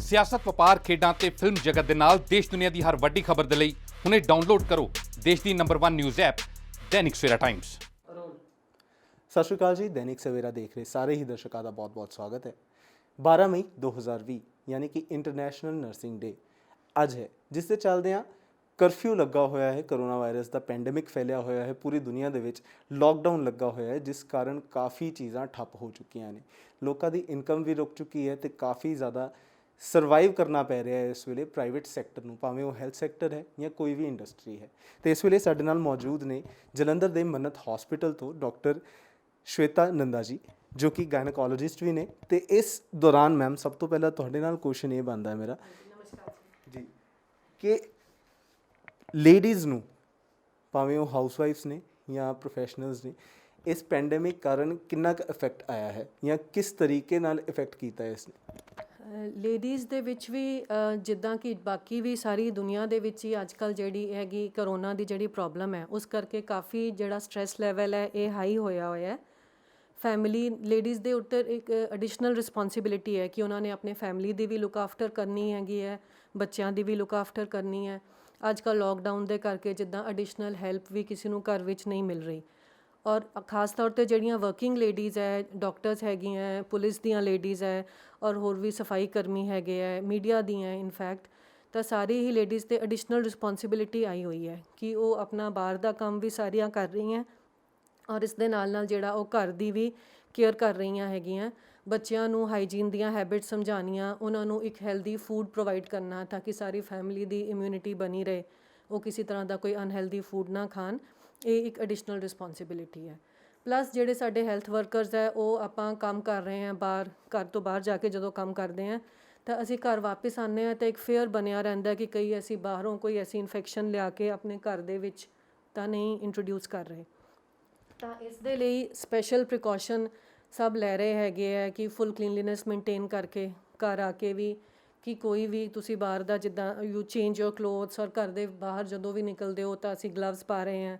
ਸਿਆਸਤ, ਵਪਾਰ, ਖੇਡਾਂ ਤੇ ਫਿਲਮ ਜਗਤ ਦੇ ਨਾਲ ਦੇਸ਼ ਦੁਨੀਆ ਦੀ ਹਰ ਵੱਡੀ ਖਬਰ ਦੇ ਲਈ ਹੁਣੇ ਡਾਊਨਲੋਡ ਕਰੋ ਦੇਸ਼ ਦੀ number 1 news app Dainik Savera Times. ਸਤਿ ਸ਼੍ਰੀ ਅਕਾਲ ਜੀ। ਦੈਨਿਕ ਸਵੇਰਾ ਦੇਖ ਰਹੇ ਸਾਰੇ ਹੀ ਦਰਸ਼ਕਾਂ ਦਾ ਬਹੁਤ-ਬਹੁਤ ਸਵਾਗਤ ਹੈ। 12 ਮਈ 2020 ਯਾਨੀ ਕਿ ਇੰਟਰਨੈਸ਼ਨਲ ਨਰਸਿੰਗ ਡੇ ਅੱਜ ਹੈ, ਜਿਸ ਦੇ ਚੱਲਦਿਆਂ ਕਰਫਿਊ ਲੱਗਾ ਹੋਇਆ ਹੈ। ਕਰੋਨਾ ਵਾਇਰਸ ਦਾ ਪੈਂਡੇਮਿਕ ਫੈਲਿਆ ਹੋਇਆ ਹੈ ਪੂਰੀ ਦੁਨੀਆ ਦੇ ਵਿੱਚ। ਲੋਕਡਾਊਨ ਲੱਗਾ ਹੋਇਆ ਹੈ, ਜਿਸ ਕਾਰਨ ਕਾਫੀ ਚੀਜ਼ਾਂ ਠੱਪ ਹੋ ਚੁੱਕੀਆਂ ਨੇ। ਲੋਕਾਂ ਦੀ ਇਨਕਮ ਵੀ ਰੁਕ ਚੁੱਕੀ ਹੈ ਤੇ ਕਾਫੀ ਜ਼ਿਆਦਾ ਸਰਵਾਈਵ ਕਰਨਾ ਪੈ ਰਿਹਾ ਹੈ ਇਸ ਵੇਲੇ ਪ੍ਰਾਈਵੇਟ ਸੈਕਟਰ ਨੂੰ, ਭਾਵੇਂ ਉਹ ਹੈਲਥ ਸੈਕਟਰ ਹੈ ਜਾਂ ਕੋਈ ਵੀ ਇੰਡਸਟਰੀ ਹੈ। ਤੇ ਇਸ ਵੇਲੇ ਸਾਡੇ ਨਾਲ ਮੌਜੂਦ ਨੇ ਜਲੰਧਰ ਦੇ ਮੰਨਤ ਹਸਪੀਟਲ ਤੋਂ ਡਾਕਟਰ ਸ਼ਵੇਤਾ ਨੰਦਾ ਜੀ, ਜੋ ਕਿ ਗਾਇਨੋਕੋਲੋਜਿਸਟ ਵੀ ਨੇ। ਤੇ ਇਸ ਦੌਰਾਨ ਮੈਮ ਸਭ ਤੋਂ ਪਹਿਲਾਂ ਤੁਹਾਡੇ ਨਾਲ ਕੁਐਸਚਨ ਇਹ ਬਣਦਾ ਹੈ ਮੇਰਾ ਜੀ ਕਿ ਲੇਡੀਜ਼ ਨੂੰ, ਭਾਵੇਂ ਉਹ ਹਾਊਸਵਾਈਫਸ ਨੇ ਜਾਂ ਪ੍ਰੋਫੈਸ਼ਨਲਸ ਨੇ, ਇਸ ਪੈਂਡੇਮਿਕ ਕਾਰਨ ਕਿੰਨਾ ਕੁ ਇਫੈਕਟ ਆਇਆ ਹੈ ਜਾਂ ਕਿਸ ਤਰੀਕੇ ਨਾਲ ਇਫੈਕਟ ਕੀਤਾ ਹੈ ਇਸ ਨੇ? ਲੇਡੀਜ਼ ਦੇ ਵਿੱਚ ਵੀ ਜਿੱਦਾਂ ਕਿ ਬਾਕੀ ਵੀ ਸਾਰੀ ਦੁਨੀਆ ਦੇ ਵਿੱਚ ਹੀ ਅੱਜ ਕੱਲ੍ਹ ਜਿਹੜੀ ਹੈਗੀ ਕਰੋਨਾ ਦੀ ਜਿਹੜੀ ਪ੍ਰੋਬਲਮ ਹੈ, ਉਸ ਕਰਕੇ ਕਾਫੀ ਜਿਹੜਾ ਸਟ੍ਰੈਸ ਲੈਵਲ ਹੈ ਇਹ ਹਾਈ ਹੋਇਆ ਹੈ। ਫੈਮਿਲੀ ਲੇਡੀਜ਼ ਦੇ ਉੱਤੇ ਇੱਕ ਐਡੀਸ਼ਨਲ ਰਿਸਪੌਂਸਿਬਿਲਿਟੀ ਹੈ ਕਿ ਉਹਨਾਂ ਨੇ ਆਪਣੇ ਫੈਮਿਲੀ ਦੀ ਵੀ ਲੁੱਕ ਆਫਟਰ ਕਰਨੀ ਹੈਗੀ ਹੈ, ਬੱਚਿਆਂ ਦੀ ਵੀ ਲੁੱਕ ਆਫਟਰ ਕਰਨੀ ਹੈ। ਅੱਜ ਕੱਲ੍ਹ ਲੋਕਡਾਊਨ ਦੇ ਕਰਕੇ ਜਿੱਦਾਂ ਐਡੀਸ਼ਨਲ ਹੈਲਪ ਵੀ ਕਿਸੇ ਨੂੰ ਘਰ ਵਿੱਚ ਨਹੀਂ ਮਿਲ ਰਹੀ, ਔਰ ਖਾਸ ਤੌਰ 'ਤੇ ਜਿਹੜੀਆਂ ਵਰਕਿੰਗ ਲੇਡੀਜ਼ ਹੈ, ਡਾਕਟਰਸ ਹੈਗੀਆਂ, ਪੁਲਿਸ ਦੀਆਂ ਲੇਡੀਜ਼ ਹੈ, ਔਰ ਹੋਰ ਵੀ ਸਫਾਈ ਕਰਮੀ ਹੈਗੇ ਹੈ, ਮੀਡੀਆ ਦੀਆਂ ਇਨਫੈਕਟ, ਤਾਂ ਸਾਰੀ ਹੀ ਲੇਡੀਜ਼ 'ਤੇ ਐਡੀਸ਼ਨਲ ਰਿਸਪੌਂਸਿਬਿਲਿਟੀ ਆਈ ਹੋਈ ਹੈ ਕਿ ਉਹ ਆਪਣਾ ਬਾਹਰ ਦਾ ਕੰਮ ਵੀ ਸਾਰੀਆਂ ਕਰ ਰਹੀਆਂ ਔਰ ਇਸ ਦੇ ਨਾਲ ਨਾਲ ਜਿਹੜਾ ਉਹ ਘਰ ਦੀ ਵੀ ਕੇਅਰ ਕਰ ਰਹੀਆਂ ਹੈਗੀਆਂ। ਬੱਚਿਆਂ ਨੂੰ ਹਾਈਜੀਨ ਦੀਆਂ ਹੈਬਿਟਸ ਸਮਝਾਉਣੀਆਂ, ਉਹਨਾਂ ਨੂੰ ਇੱਕ ਹੈਲਦੀ ਫੂਡ ਪ੍ਰੋਵਾਈਡ ਕਰਨਾ ਤਾਂ ਕਿ ਸਾਰੀ ਫੈਮਿਲੀ ਦੀ ਇਮਿਊਨਿਟੀ ਬਣੀ ਰਹੇ, ਉਹ ਕਿਸੇ ਤਰ੍ਹਾਂ ਦਾ ਕੋਈ ਅਨਹੈਲਦੀ ਫੂਡ ਨਾ ਖਾਣ। ਇਹ ਇੱਕ ਐਡੀਸ਼ਨਲ ਰਿਸਪੌਂਸਿਬਿਲਿਟੀ ਹੈ। ਪਲੱਸ ਜਿਹੜੇ ਸਾਡੇ ਹੈਲਥ ਵਰਕਰਸ ਹੈ, ਉਹ ਆਪਾਂ ਕੰਮ ਕਰ ਰਹੇ ਹਾਂ ਬਾਹਰ, ਘਰ ਤੋਂ ਬਾਹਰ ਜਾ ਕੇ ਜਦੋਂ ਕੰਮ ਕਰਦੇ ਹਾਂ ਤਾਂ ਅਸੀਂ ਘਰ ਵਾਪਸ ਆਉਂਦੇ ਹਾਂ ਤਾਂ ਇੱਕ ਫੇਅਰ ਬਣਿਆ ਰਹਿੰਦਾ ਕਿ ਕਈ ਅਸੀਂ ਬਾਹਰੋਂ ਕੋਈ ਐਸੀ ਇਨਫੈਕਸ਼ਨ ਲਿਆ ਕੇ ਆਪਣੇ ਘਰ ਦੇ ਵਿੱਚ ਤਾਂ ਨਹੀਂ ਇੰਟਰੋਡਿਊਸ ਕਰ ਰਹੇ। ਤਾਂ ਇਸ ਦੇ ਲਈ ਸਪੈਸ਼ਲ ਪ੍ਰੀਕਾਸ਼ਨ ਸਭ ਲੈ ਰਹੇ ਹੈਗੇ ਹੈ ਕਿ ਫੁੱਲ ਕਲੀਨਲੀਨੈਸ ਮੇਨਟੇਨ ਕਰਕੇ ਘਰ ਆ ਕੇ ਵੀ, ਕਿ ਕੋਈ ਵੀ ਤੁਸੀਂ ਬਾਹਰ ਦਾ ਜਿੱਦਾਂ ਯੂ ਚੇਂਜ ਯੋਰ ਕਲੋਥਸ, ਔਰ ਘਰ ਦੇ ਬਾਹਰ ਜਦੋਂ ਵੀ ਨਿਕਲਦੇ ਹੋ ਤਾਂ ਅਸੀਂ ਗਲਵਸ ਪਾ ਰਹੇ ਹਾਂ,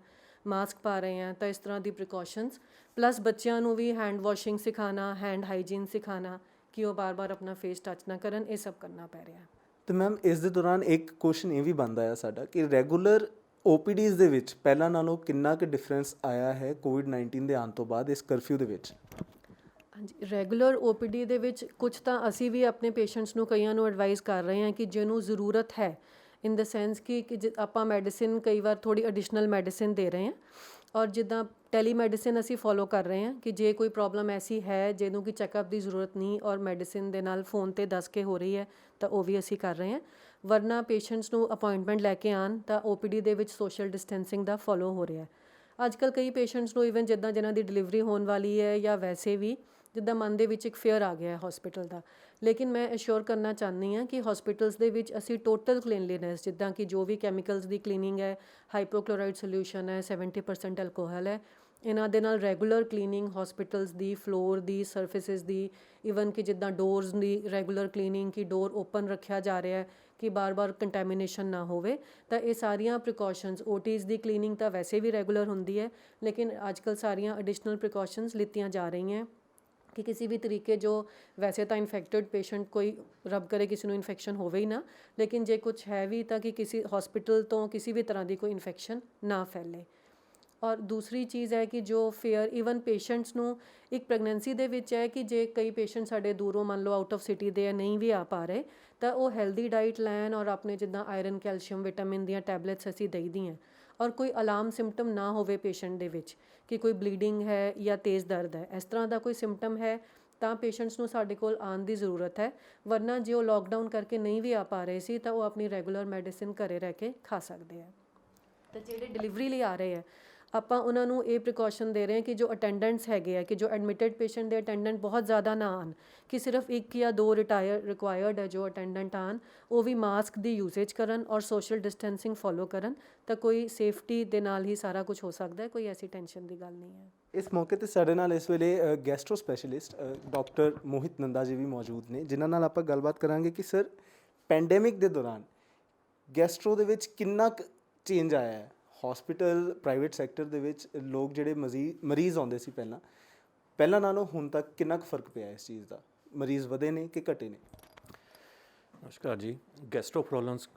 ਮਾਸਕ ਪਾ ਰਹੇ ਹਾਂ, ਤਾਂ ਇਸ ਤਰ੍ਹਾਂ ਦੀ ਪ੍ਰੀਕਾਸ਼ਨਸ। ਪਲੱਸ ਬੱਚਿਆਂ ਨੂੰ ਵੀ ਹੈਂਡ ਵਾਸ਼ਿੰਗ ਸਿਖਾਉਣਾ, ਹੈਂਡ ਹਾਈਜੀਨ ਸਿਖਾਉਣਾ ਕਿ ਉਹ ਬਾਰ-ਬਾਰ ਆਪਣਾ ਫੇਸ ਟੱਚ ਨਾ ਕਰਨ, ਇਹ ਸਭ ਕਰਨਾ ਪੈ ਰਿਹਾ। ਤੇ ਮੈਮ ਇਸ ਦੇ ਦੌਰਾਨ ਇੱਕ ਕੁਐਸਚਨ ਇਹ ਵੀ ਬਣਦਾ ਆ ਸਾਡਾ ਕਿ ਰੈਗੂਲਰ OPDs ਦੇ ਵਿੱਚ ਪਹਿਲਾਂ ਨਾਲੋਂ ਕਿੰਨਾ ਕੁ ਡਿਫਰੈਂਸ ਆਇਆ ਹੈ ਕੋਵਿਡ-19 ਦੇ ਆਉਣ ਤੋਂ ਬਾਅਦ ਇਸ ਕਰਫਿਊ ਦੇ ਵਿੱਚ? ਹਾਂਜੀ, ਰੈਗੂਲਰ OPD ਦੇ ਵਿੱਚ ਕੁਝ ਤਾਂ ਅਸੀਂ ਵੀ ਆਪਣੇ ਪੇਸ਼ੈਂਟਸ ਨੂੰ ਕਈਆਂ ਨੂੰ ਐਡਵਾਈਸ ਕਰ ਰਹੇ ਹਾਂ ਕਿ ਜਿਹਨੂੰ ਜ਼ਰੂਰਤ ਹੈ, ਇਨ ਦ ਸੈਂਸ ਕਿ ਆਪਾਂ ਮੈਡੀਸਿਨ ਕਈ ਵਾਰ ਥੋੜ੍ਹੀ ਐਡੀਸ਼ਨਲ ਮੈਡੀਸਿਨ ਦੇ ਰਹੇ ਹਾਂ, ਔਰ ਜਿੱਦਾਂ ਟੈਲੀਮੈਡੀਸਿਨ ਅਸੀਂ ਫੋਲੋ ਕਰ ਰਹੇ ਹਾਂ ਕਿ ਜੇ ਕੋਈ ਪ੍ਰੋਬਲਮ ਐਸੀ ਹੈ ਜਿਹਨੂੰ ਕਿ ਚੈੱਕਅਪ ਦੀ ਜ਼ਰੂਰਤ ਨਹੀਂ ਔਰ ਮੈਡੀਸਿਨ ਦੇ ਨਾਲ ਫੋਨ 'ਤੇ ਦੱਸ ਕੇ ਹੋ ਰਹੀ ਹੈ ਤਾਂ ਉਹ ਵੀ ਅਸੀਂ ਕਰ ਰਹੇ ਹਾਂ। ਵਰਨਾ ਪੇਸ਼ੈਂਟਸ ਨੂੰ ਅਪਾਇੰਟਮੈਂਟ ਲੈ ਕੇ ਆਉਣ ਤਾਂ OPD ਦੇ ਵਿੱਚ ਸੋਸ਼ਲ ਡਿਸਟੈਂਸਿੰਗ ਦਾ ਫੋਲੋ ਹੋ ਰਿਹਾ। ਅੱਜ ਕੱਲ੍ਹ ਕਈ ਪੇਸ਼ੈਂਟਸ ਨੂੰ ਈਵਨ ਜਿੱਦਾਂ ਜਿਹਨਾਂ ਦੀ ਡਿਲੀਵਰੀ ਹੋਣ ਵਾਲੀ ਹੈ ਜਾਂ ਵੈਸੇ ਵੀ ਜਿੱਦਾਂ ਮਨ ਦੇ ਵਿੱਚ ਇੱਕ ਫੇਅਰ ਆ ਗਿਆ ਹੈ ਹੌਸਪੀਟਲ ਦਾ, ਲੇਕਿਨ ਮੈਂ ਅਸ਼ੋਰ ਕਰਨਾ ਚਾਹੁੰਦੀ ਹਾਂ ਕਿ ਹੌਸਪੀਟਲਸ ਦੇ ਵਿੱਚ ਅਸੀਂ ਟੋਟਲ ਕਲੀਨਲੀਨੈਸ, ਜਿੱਦਾਂ ਕਿ ਜੋ ਵੀ ਕੈਮੀਕਲਸ ਦੀ ਕਲੀਨਿੰਗ ਹੈ, ਹਾਈਪੋਕਲੋਰਾਈਡ ਸੋਲਿਊਸ਼ਨ ਹੈ, 70% ਅਲਕੋਹਲ ਹੈ, ਇਹਨਾਂ ਦੇ ਨਾਲ ਰੈਗੂਲਰ ਕਲੀਨਿੰਗ ਹੌਸਪੀਟਲਸ ਦੀ, ਫਲੋਰ ਦੀ, ਸਰਫੇਸਿਸ ਦੀ, ਈਵਨ ਕਿ ਜਿੱਦਾਂ ਡੋਰਸ ਦੀ ਰੈਗੂਲਰ ਕਲੀਨਿੰਗ, ਕਿ ਡੋਰ ਓਪਨ ਰੱਖਿਆ ਜਾ ਰਿਹਾ ਹੈ ਕਿ ਬਾਰ-ਬਾਰ ਕੰਟੈਮੀਨੇਸ਼ਨ ਨਾ ਹੋਵੇ। ਤਾਂ ਇਹ ਸਾਰੀਆਂ ਪ੍ਰੀਕਾਸ਼ਨਸ, OTs ਦੀ ਕਲੀਨਿੰਗ ਤਾਂ ਵੈਸੇ ਵੀ ਰੈਗੂਲਰ ਹੁੰਦੀ ਹੈ, ਲੇਕਿਨ ਅੱਜ ਕੱਲ੍ਹ ਸਾਰੀਆਂ ਐਡੀਸ਼ਨਲ ਪ੍ਰੀਕਾਸ਼ਨਸ ਲਿੱਤੀਆਂ ਜਾ ਰਹੀਆਂ ਕਿ ਕਿਸੇ ਵੀ ਤਰੀਕੇ ਜੋ ਵੈਸੇ ਤਾਂ ਇਨਫੈਕਟਡ ਪੇਸ਼ੈਂਟ, ਕੋਈ ਰੱਬ ਕਰੇ ਕਿਸੇ ਨੂੰ ਇਨਫੈਕਸ਼ਨ ਹੋਵੇ ਹੀ ਨਾ, ਲੇਕਿਨ ਜੇ ਕੁਛ ਹੈ ਵੀ ਤਾਂ ਕਿ ਕਿਸੇ ਹੌਸਪੀਟਲ ਤੋਂ ਕਿਸੇ ਵੀ ਤਰ੍ਹਾਂ ਦੀ ਕੋਈ ਇਨਫੈਕਸ਼ਨ ਨਾ ਫੈਲੇ। ਔਰ ਦੂਸਰੀ ਚੀਜ਼ ਹੈ ਕਿ ਜੋ ਫੇਅਰ ਈਵਨ ਪੇਸ਼ੈਂਟਸ ਨੂੰ ਇੱਕ ਪ੍ਰੈਗਨੈਂਸੀ ਦੇ ਵਿੱਚ ਹੈ ਕਿ ਜੇ ਕਈ ਪੇਸ਼ੈਂਟ ਸਾਡੇ ਦੂਰੋਂ ਮੰਨ ਲਓ ਆਊਟ ਆਫ ਸਿਟੀ ਦੇ ਨਹੀਂ ਵੀ ਆ ਪਾ ਰਹੇ ਤਾਂ ਉਹ ਹੈਲਦੀ ਡਾਈਟ ਲੈਣ ਔਰ ਆਪਣੇ ਜਿੱਦਾਂ ਆਇਰਨ, ਕੈਲਸ਼ੀਅਮ, ਵਿਟਾਮਿਨ ਦੀਆਂ ਟੈਬਲੇਟਸ ਅਸੀਂ ਦੇਈਦੀਆਂ, ਔਰ ਕੋਈ ਅਲਾਰਮ ਸਿੰਪਟਮ ਨਾ ਹੋਵੇ ਪੇਸ਼ੈਂਟ ਦੇ ਵਿੱਚ ਕਿ ਕੋਈ ਬਲੀਡਿੰਗ ਹੈ ਜਾਂ ਤੇਜ਼ ਦਰਦ ਹੈ, ਇਸ ਤਰ੍ਹਾਂ ਦਾ ਕੋਈ ਸਿੰਪਟਮ ਹੈ ਤਾਂ ਪੇਸ਼ੈਂਟਸ ਨੂੰ ਸਾਡੇ ਕੋਲ ਆਉਣ ਦੀ ਜ਼ਰੂਰਤ ਹੈ। ਵਰਨਾ ਜੇ ਉਹ ਲੋਕਡਾਊਨ ਕਰਕੇ ਨਹੀਂ ਵੀ ਆ ਪਾ ਰਹੇ ਸੀ ਤਾਂ ਉਹ ਆਪਣੀ ਰੈਗੂਲਰ ਮੈਡੀਸਿਨ ਘਰੇ ਰਹਿ ਕੇ ਖਾ ਸਕਦੇ ਆ। ਅਤੇ ਜਿਹੜੇ ਡਿਲੀਵਰੀ ਲਈ ਆ ਰਹੇ ਹੈ, ਆਪਾਂ ਉਹਨਾਂ ਨੂੰ ਇਹ ਪ੍ਰੀਕਾਸ਼ਨ ਦੇ ਰਹੇ ਹਾਂ ਕਿ ਜੋ ਅਟੈਂਡੈਂਟਸ ਹੈਗੇ ਆ, ਕਿ ਜੋ ਐਡਮਿਟਡ ਪੇਸ਼ੈਂਟ ਦੇ ਅਟੈਂਡੈਂਟ ਬਹੁਤ ਜ਼ਿਆਦਾ ਨਾ ਆਉਣ, ਕਿ ਸਿਰਫ 1 ਜਾਂ 2 ਰਿਕੁਆਇਰਡ ਹੈ ਜੋ ਅਟੈਂਡੈਂਟ ਆਉਣ, ਉਹ ਵੀ ਮਾਸਕ ਦੀ ਯੂਜ਼ੇਜ ਕਰਨ ਔਰ ਸੋਸ਼ਲ ਡਿਸਟੈਂਸਿੰਗ ਫੋਲੋ ਕਰਨ, ਤਾਂ ਕੋਈ ਸੇਫਟੀ ਦੇ ਨਾਲ ਹੀ ਸਾਰਾ ਕੁਝ ਹੋ ਸਕਦਾ ਹੈ, ਕੋਈ ਐਸੀ ਟੈਨਸ਼ਨ ਦੀ ਗੱਲ ਨਹੀਂ ਹੈ। ਇਸ ਮੌਕੇ 'ਤੇ ਸਾਡੇ ਨਾਲ ਇਸ ਵੇਲੇ ਗੈਸਟਰੋ ਸਪੈਸ਼ਲਿਸਟ ਡਾਕਟਰ ਮੋਹਿਤ ਨੰਦਾ ਜੀ ਵੀ ਮੌਜੂਦ ਨੇ, ਜਿਨ੍ਹਾਂ ਨਾਲ ਆਪਾਂ ਗੱਲਬਾਤ ਕਰਾਂਗੇ ਕਿ ਸਰ ਪੈਂਡੇਮਿਕ ਦੇ ਦੌਰਾਨ ਗੈਸਟਰੋ ਦੇ ਵਿੱਚ ਕਿੰਨਾ ਕੁ ਚੇਂਜ ਆਇਆ ਹੈ। ਹੌਸਪੀਟਲ ਪ੍ਰਾਈਵੇਟ ਸੈਕਟਰ ਦੇ ਵਿੱਚ ਲੋਕ ਜਿਹੜੇ ਮਰੀਜ਼ ਆਉਂਦੇ ਸੀ ਪਹਿਲਾਂ ਨਾਲੋਂ ਹੁਣ ਤੱਕ ਕਿੰਨਾ ਕੁ ਫਰਕ ਪਿਆ ਇਸ ਚੀਜ਼ ਦਾ? ਮਰੀਜ਼ ਵਧੇ ਨੇ ਕਿ ਘਟੇ ਨੇ? ਨਮਸਕਾਰ ਜੀ। ਗੈਸਟ੍ਰੋ ਪ੍ਰੋਬਲਮਸ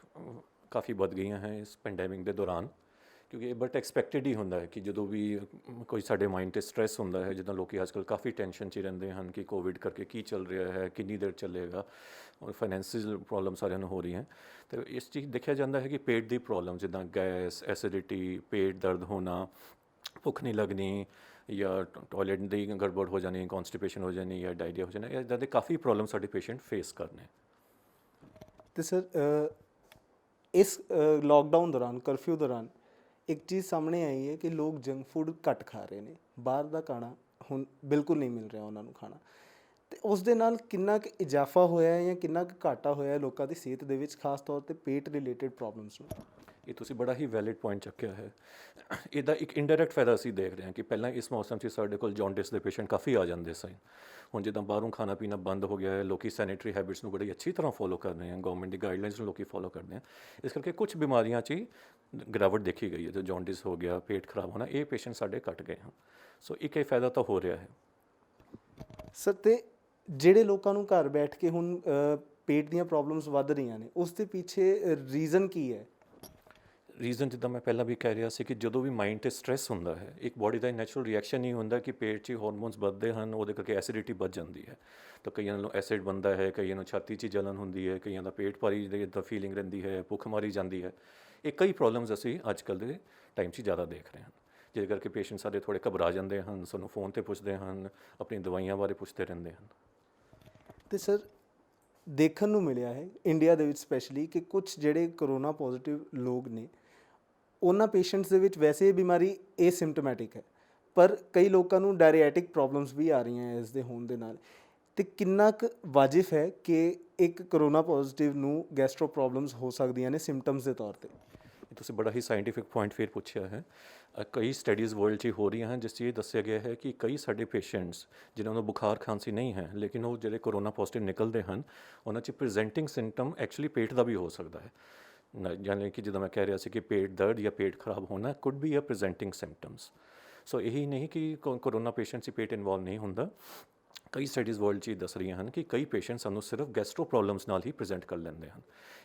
ਕਾਫੀ ਵੱਧ ਗਈਆਂ ਹੈ ਇਸ ਪੈਂਡੈਮਿਕ ਦੇ ਦੌਰਾਨ, ਕਿਉਂਕਿ ਇਹ ਬਟ ਐਕਸਪੈਕਟਡ ਹੀ ਹੁੰਦਾ ਹੈ ਕਿ ਜਦੋਂ ਵੀ ਕੋਈ ਸਾਡੇ ਮਾਈਂਡ 'ਤੇ ਸਟ੍ਰੈਸ ਹੁੰਦਾ ਹੈ, ਜਿੱਦਾਂ ਲੋਕੀ ਅੱਜ ਕੱਲ੍ਹ ਕਾਫੀ ਟੈਨਸ਼ਨ 'ਚ ਹੀ ਰਹਿੰਦੇ ਹਨ ਕਿ ਕੋਵਿਡ ਕਰਕੇ ਕੀ ਚੱਲ ਰਿਹਾ ਹੈ, ਕਿੰਨੀ ਦੇਰ ਚੱਲੇਗਾ, ਔਰ ਫਾਈਨੈਂਸ਼ੀਅਲ ਪ੍ਰੋਬਲਮ ਸਾਰਿਆਂ ਨੂੰ ਹੋ ਰਹੀਆਂ। ਅਤੇ ਇਸ ਚੀਜ਼ ਦੇਖਿਆ ਜਾਂਦਾ ਹੈ ਕਿ ਪੇਟ ਦੀ ਪ੍ਰੋਬਲਮ ਜਿੱਦਾਂ ਗੈਸ, ਐਸਿਡਿਟੀ, ਪੇਟ ਦਰਦ ਹੋਣਾ, ਭੁੱਖ ਨਹੀਂ ਲੱਗਣੀ, ਜਾਂ ਟੋਇਲਟ ਦੀ ਗੜਬੜ ਹੋ ਜਾਣੀ, ਕੌਨਸਟੀਪੇਸ਼ਨ ਹੋ ਜਾਣੀ, ਜਾਂ ਡਾਇਰੀਆ ਹੋ ਜਾਣਾ, ਇੱਦਾਂ ਦੇ ਕਾਫੀ ਪ੍ਰੋਬਲਮ ਸਾਡੇ ਪੇਸ਼ੈਂਟ ਫੇਸ ਕਰਨੇ। ਤੇ ਸਰ ਇਸ ਲੋਕਡਾਊਨ ਦੌਰਾਨ, ਕਰਫਿਊ ਦੌਰਾਨ ਇੱਕ ਚੀਜ਼ ਸਾਹਮਣੇ ਆਈ ਹੈ ਕਿ ਲੋਕ ਜੰਕ ਫੂਡ ਘੱਟ ਖਾ ਰਹੇ ਨੇ, ਬਾਹਰ ਦਾ ਖਾਣਾ ਹੁਣ ਬਿਲਕੁਲ ਨਹੀਂ ਮਿਲ ਰਿਹਾ ਉਹਨਾਂ ਨੂੰ ਖਾਣਾ, ਤੇ ਉਸ ਦੇ ਨਾਲ ਕਿੰਨਾ ਕੁ ਇਜ਼ਾਫਾ ਹੋਇਆ ਹੈ ਜਾਂ ਕਿੰਨਾ ਕੁ ਘਾਟਾ ਹੋਇਆ ਹੈ ਲੋਕਾਂ ਦੀ ਸਿਹਤ ਦੇ ਵਿੱਚ, ਖਾਸ ਤੌਰ 'ਤੇ ਪੇਟ ਰਿਲੇਟਡ ਪ੍ਰੋਬਲਮਸ ਨੂੰ? ਇਹ ਤੁਸੀਂ ਬੜਾ ਹੀ ਵੈਲਿਡ ਪੁਆਇੰਟ ਚੱਕਿਆ ਹੈ। ਇਹਦਾ ਇੱਕ ਇਨਡਾਇਰੈਕਟ ਫਾਇਦਾ ਅਸੀਂ ਦੇਖ ਰਹੇ ਹਾਂ ਕਿ ਪਹਿਲਾਂ ਇਸ ਮੌਸਮ 'ਚ ਸਾਡੇ ਕੋਲ ਜੌਂਡਿਸ ਦੇ ਪੇਸ਼ੈਂਟ ਕਾਫੀ ਆ ਜਾਂਦੇ ਸਨ। ਹੁਣ ਜਿੱਦਾਂ ਬਾਹਰੋਂ ਖਾਣਾ ਪੀਣਾ ਬੰਦ ਹੋ ਗਿਆ ਹੈ, ਲੋਕੀ ਸੈਨੀਟਰੀ ਹੈਬਿਟਸ ਨੂੰ ਬੜੀ ਅੱਛੀ ਤਰ੍ਹਾਂ ਫੋਲੋ ਕਰ ਰਹੇ ਹਨ, ਗਵਰਨਮੈਂਟ ਦੀ ਗਾਈਡਲਾਈਨਸ ਨੂੰ ਲੋਕੀ ਫੋਲੋ ਕਰਦੇ ਹਨ। ਇਸ ਕਰਕੇ ਕੁਝ ਬਿਮਾਰੀਆਂ 'ਚ ਹੀ ਗਿਰਾਵਟ ਦੇਖੀ ਗਈ ਹੈ, ਜੋ ਜੌਂਡਿਸ ਹੋ ਗਿਆ, ਪੇਟ ਖਰਾਬ ਹੋਣਾ, ਇਹ ਪੇਸ਼ੈਂਟ ਸਾਡੇ ਘੱਟ ਗਏ ਹਨ। ਸੋ ਇੱਕ ਇਹ ਫਾਇਦਾ ਤਾਂ ਹੋ ਰਿਹਾ ਹੈ। ਸਰ, ਤੇ ਜਿਹੜੇ ਲੋਕਾਂ ਨੂੰ ਘਰ ਬੈਠ ਕੇ ਹੁਣ ਪੇਟ ਦੀਆਂ ਪ੍ਰੋਬਲਮਸ ਵੱਧ ਰਹੀਆਂ ਨੇ, ਉਸ ਦੇ ਪਿੱਛੇ ਰੀਜ਼ਨ ਕੀ ਹੈ? ਰੀਜ਼ਨ ਜਿੱਦਾਂ ਮੈਂ ਪਹਿਲਾਂ ਵੀ ਕਹਿ ਰਿਹਾ ਸੀ ਕਿ ਜਦੋਂ ਵੀ ਮਾਈਂਡ 'ਤੇ ਸਟ੍ਰੈਸ ਹੁੰਦਾ ਹੈ, ਇੱਕ ਬੋਡੀ ਦਾ ਨੈਚੁਰਲ ਰਿਐਕਸ਼ਨ ਹੀ ਹੁੰਦਾ ਕਿ ਪੇਟ 'ਚ ਹੀ ਹਾਰਮੋਨਸ ਵੱਧਦੇ ਹਨ, ਉਹਦੇ ਕਰਕੇ ਐਸਿਡਿਟੀ ਵੱਧ ਜਾਂਦੀ ਹੈ। ਤਾਂ ਕਈਆਂ ਨੂੰ ਐਸਿਡ ਬਣਦਾ ਹੈ, ਕਈਆਂ ਨੂੰ ਛਾਤੀ 'ਚ ਜਲਨ ਹੁੰਦੀ ਹੈ, ਕਈਆਂ ਦਾ ਪੇਟ ਭਾਰੀ ਦਾ ਫੀਲਿੰਗ ਰਹਿੰਦੀ ਹੈ, ਭੁੱਖ ਮਾਰੀ ਜਾਂਦੀ ਹੈ। ਇਹ ਕਈ ਪ੍ਰੋਬਲਮਸ ਅਸੀਂ ਅੱਜ ਕੱਲ੍ਹ ਦੇ ਟਾਈਮ 'ਚ ਜ਼ਿਆਦਾ ਦੇਖ ਰਹੇ ਹਾਂ, ਜਿਹਦੇ ਕਰਕੇ ਪੇਸ਼ੈਂਟ ਸਾਡੇ ਥੋੜ੍ਹੇ ਘਬਰਾ ਜਾਂਦੇ ਹਨ, ਸਾਨੂੰ ਫੋਨ 'ਤੇ ਪੁੱਛਦੇ ਹਨ, ਆਪਣੀ ਦਵਾਈਆਂ ਬਾਰੇ ਪੁੱਛਦੇ ਰਹਿੰਦੇ ਹਨ। ਤੇ ਸਰ, ਦੇਖਣ ਨੂੰ ਮਿਲਿਆ ਹੈ ਇੰਡੀਆ ਦੇ ਵਿੱਚ ਸਪੈਸ਼ਲੀ ਕਿ ਕੁਝ ਜਿਹੜੇ ਕਰੋਨਾ ਪੋਜ਼ਿਟਿਵ ਲੋਕ ਨੇ, ਉਹਨਾਂ ਪੇਸ਼ੈਂਟਸ ਦੇ ਵਿੱਚ ਵੈਸੇ ਇਹ ਬਿਮਾਰੀ ਏਸਿਮਟੋਮੈਟਿਕ ਹੈ, ਪਰ ਕਈ ਲੋਕਾਂ ਨੂੰ ਡਾਇਰੀਐਟਿਕ ਪ੍ਰੋਬਲਮਸ ਵੀ ਆ ਰਹੀਆਂ ਇਸ ਦੇ ਹੋਣ ਦੇ ਨਾਲ। ਤੇ ਕਿੰਨਾ ਕੁ ਵਾਜਿਬ ਹੈ ਕਿ ਇੱਕ ਕਰੋਨਾ ਪੋਜ਼ਿਟਿਵ ਨੂੰ ਗੈਸਟ੍ਰੋ ਪ੍ਰੋਬਲਮਸ ਹੋ ਸਕਦੀਆਂ ਨੇ ਸਿੰਪਟਮਸ ਦੇ ਤੌਰ 'ਤੇ? ਇਹ ਤੁਸੀਂ ਬੜਾ ਹੀ ਸਾਇੰਟੀਫਿਕ ਪੁਆਇੰਟ ਫਿਰ ਪੁੱਛਿਆ ਹੈ। ਕਈ ਸਟੱਡੀਜ਼ ਵਰਲਡ 'ਚ ਹੋ ਰਹੀਆਂ ਹਨ ਜਿਸ 'ਚ ਇਹ ਦੱਸਿਆ ਗਿਆ ਹੈ ਕਿ ਕਈ ਸਾਡੇ ਪੇਸ਼ੈਂਟਸ ਜਿਨ੍ਹਾਂ ਨੂੰ ਬੁਖਾਰ ਖਾਂਸੀ ਨਹੀਂ ਹੈ, ਲੇਕਿਨ ਉਹ ਜਿਹੜੇ ਕਰੋਨਾ ਪੋਜ਼ਿਟਿਵ ਨਿਕਲਦੇ ਹਨ, ਉਹਨਾਂ 'ਚ ਪ੍ਰੈਜ਼ੈਂਟਿੰਗ ਸਿੰਪਟਮ ਐਕਚੁਅਲੀ ਪੇਟ ਦਾ ਵੀ ਹੋ ਸਕਦਾ ਹੈ। ਯਾਨੀ ਕਿ ਜਿੱਦਾਂ ਮੈਂ ਕਹਿ ਰਿਹਾ ਸੀ ਕਿ ਪੇਟ ਦਰਦ ਜਾਂ ਪੇਟ ਖਰਾਬ ਹੋਣਾ could be a presenting symptoms. So ਇਹੀ ਨਹੀਂ ਕਿ ਕਰੋਨਾ ਪੇਸ਼ੈਂਟਸ 'ਚ ਪੇਟ ਇਨਵੋਲਵ ਨਹੀਂ ਹੁੰਦਾ। ਕਈ ਸਟੱਡੀਜ਼ ਵਰਲਡ 'ਚ ਦੱਸ ਰਹੀਆਂ ਹਨ ਕਿ ਕਈ ਪੇਸ਼ੈਂਟ ਸਾਨੂੰ ਸਿਰਫ ਗੈਸਟ੍ਰੋ ਪ੍ਰੋਬਲਮਸ ਨਾਲ ਹੀ ਪ੍ਰੈਜ਼ੈਂਟ ਕਰ ਲੈਂਦੇ ਹਨ।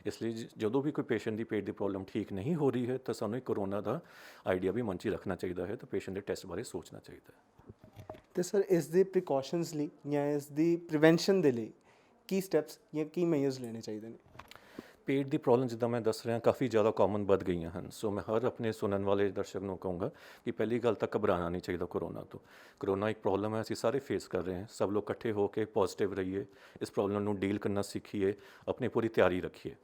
ਇਸ ਲਈ ਜਦੋਂ ਵੀ ਕੋਈ ਪੇਸ਼ੈਂਟ ਦੀ ਪੇਟ ਦੀ ਪ੍ਰੋਬਲਮ ਠੀਕ ਨਹੀਂ ਹੋ ਰਹੀ ਹੈ ਤਾਂ ਸਾਨੂੰ ਕਰੋਨਾ ਦਾ ਆਈਡੀਆ ਵੀ ਮਨ 'ਚ ਰੱਖਣਾ ਚਾਹੀਦਾ ਹੈ, ਤਾਂ ਪੇਸ਼ੈਂਟ ਦੇ ਟੈਸਟ ਬਾਰੇ ਸੋਚਣਾ ਚਾਹੀਦਾ ਹੈ। ਤੇ ਸਰ, ਇਸ ਦੇ ਪ੍ਰੀਕਾਸ਼ਨਸ ਲਈ ਜਾਂ ਇਸ ਦੀ ਪ੍ਰੀਵੈਂਸ਼ਨ ਦੇ ਲਈ ਕੀ ਸਟੈਪਸ ਜਾਂ ਕੀ ਮੇਜਰਸ ਲੈਣੇ ਚਾਹੀਦੇ ਨੇ? ਪੇਟ ਦੀ ਪ੍ਰੋਬਲਮ ਜਿੱਦਾਂ ਮੈਂ ਦੱਸ ਰਿਹਾ ਕਾਫੀ ਜ਼ਿਆਦਾ ਕਾਮਨ ਵੱਧ ਗਈਆਂ ਹਨ। ਸੋ ਮੈਂ ਹਰ ਆਪਣੇ ਸੁਣਨ ਵਾਲੇ ਦਰਸ਼ਕ ਨੂੰ ਕਹੂੰਗਾ ਕਿ ਪਹਿਲੀ ਗੱਲ ਤਾਂ ਘਬਰਾਉਣਾ ਨਹੀਂ ਚਾਹੀਦਾ ਕਰੋਨਾ ਤੋਂ। ਕਰੋਨਾ ਇੱਕ ਪ੍ਰੋਬਲਮ ਹੈ, ਅਸੀਂ ਸਾਰੇ ਫੇਸ ਕਰ ਰਹੇ ਹਾਂ। ਸਭ ਲੋਕ ਇਕੱਠੇ ਹੋ ਕੇ ਪੋਜ਼ਿਟਿਵ ਰਹੀਏ, ਇਸ ਪ੍ਰੋਬਲਮ ਨੂੰ ਡੀਲ ਕਰਨਾ ਸਿੱਖੀਏ, ਆਪਣੀ ਪੂਰੀ ਤਿਆਰੀ ਰੱਖੀਏ।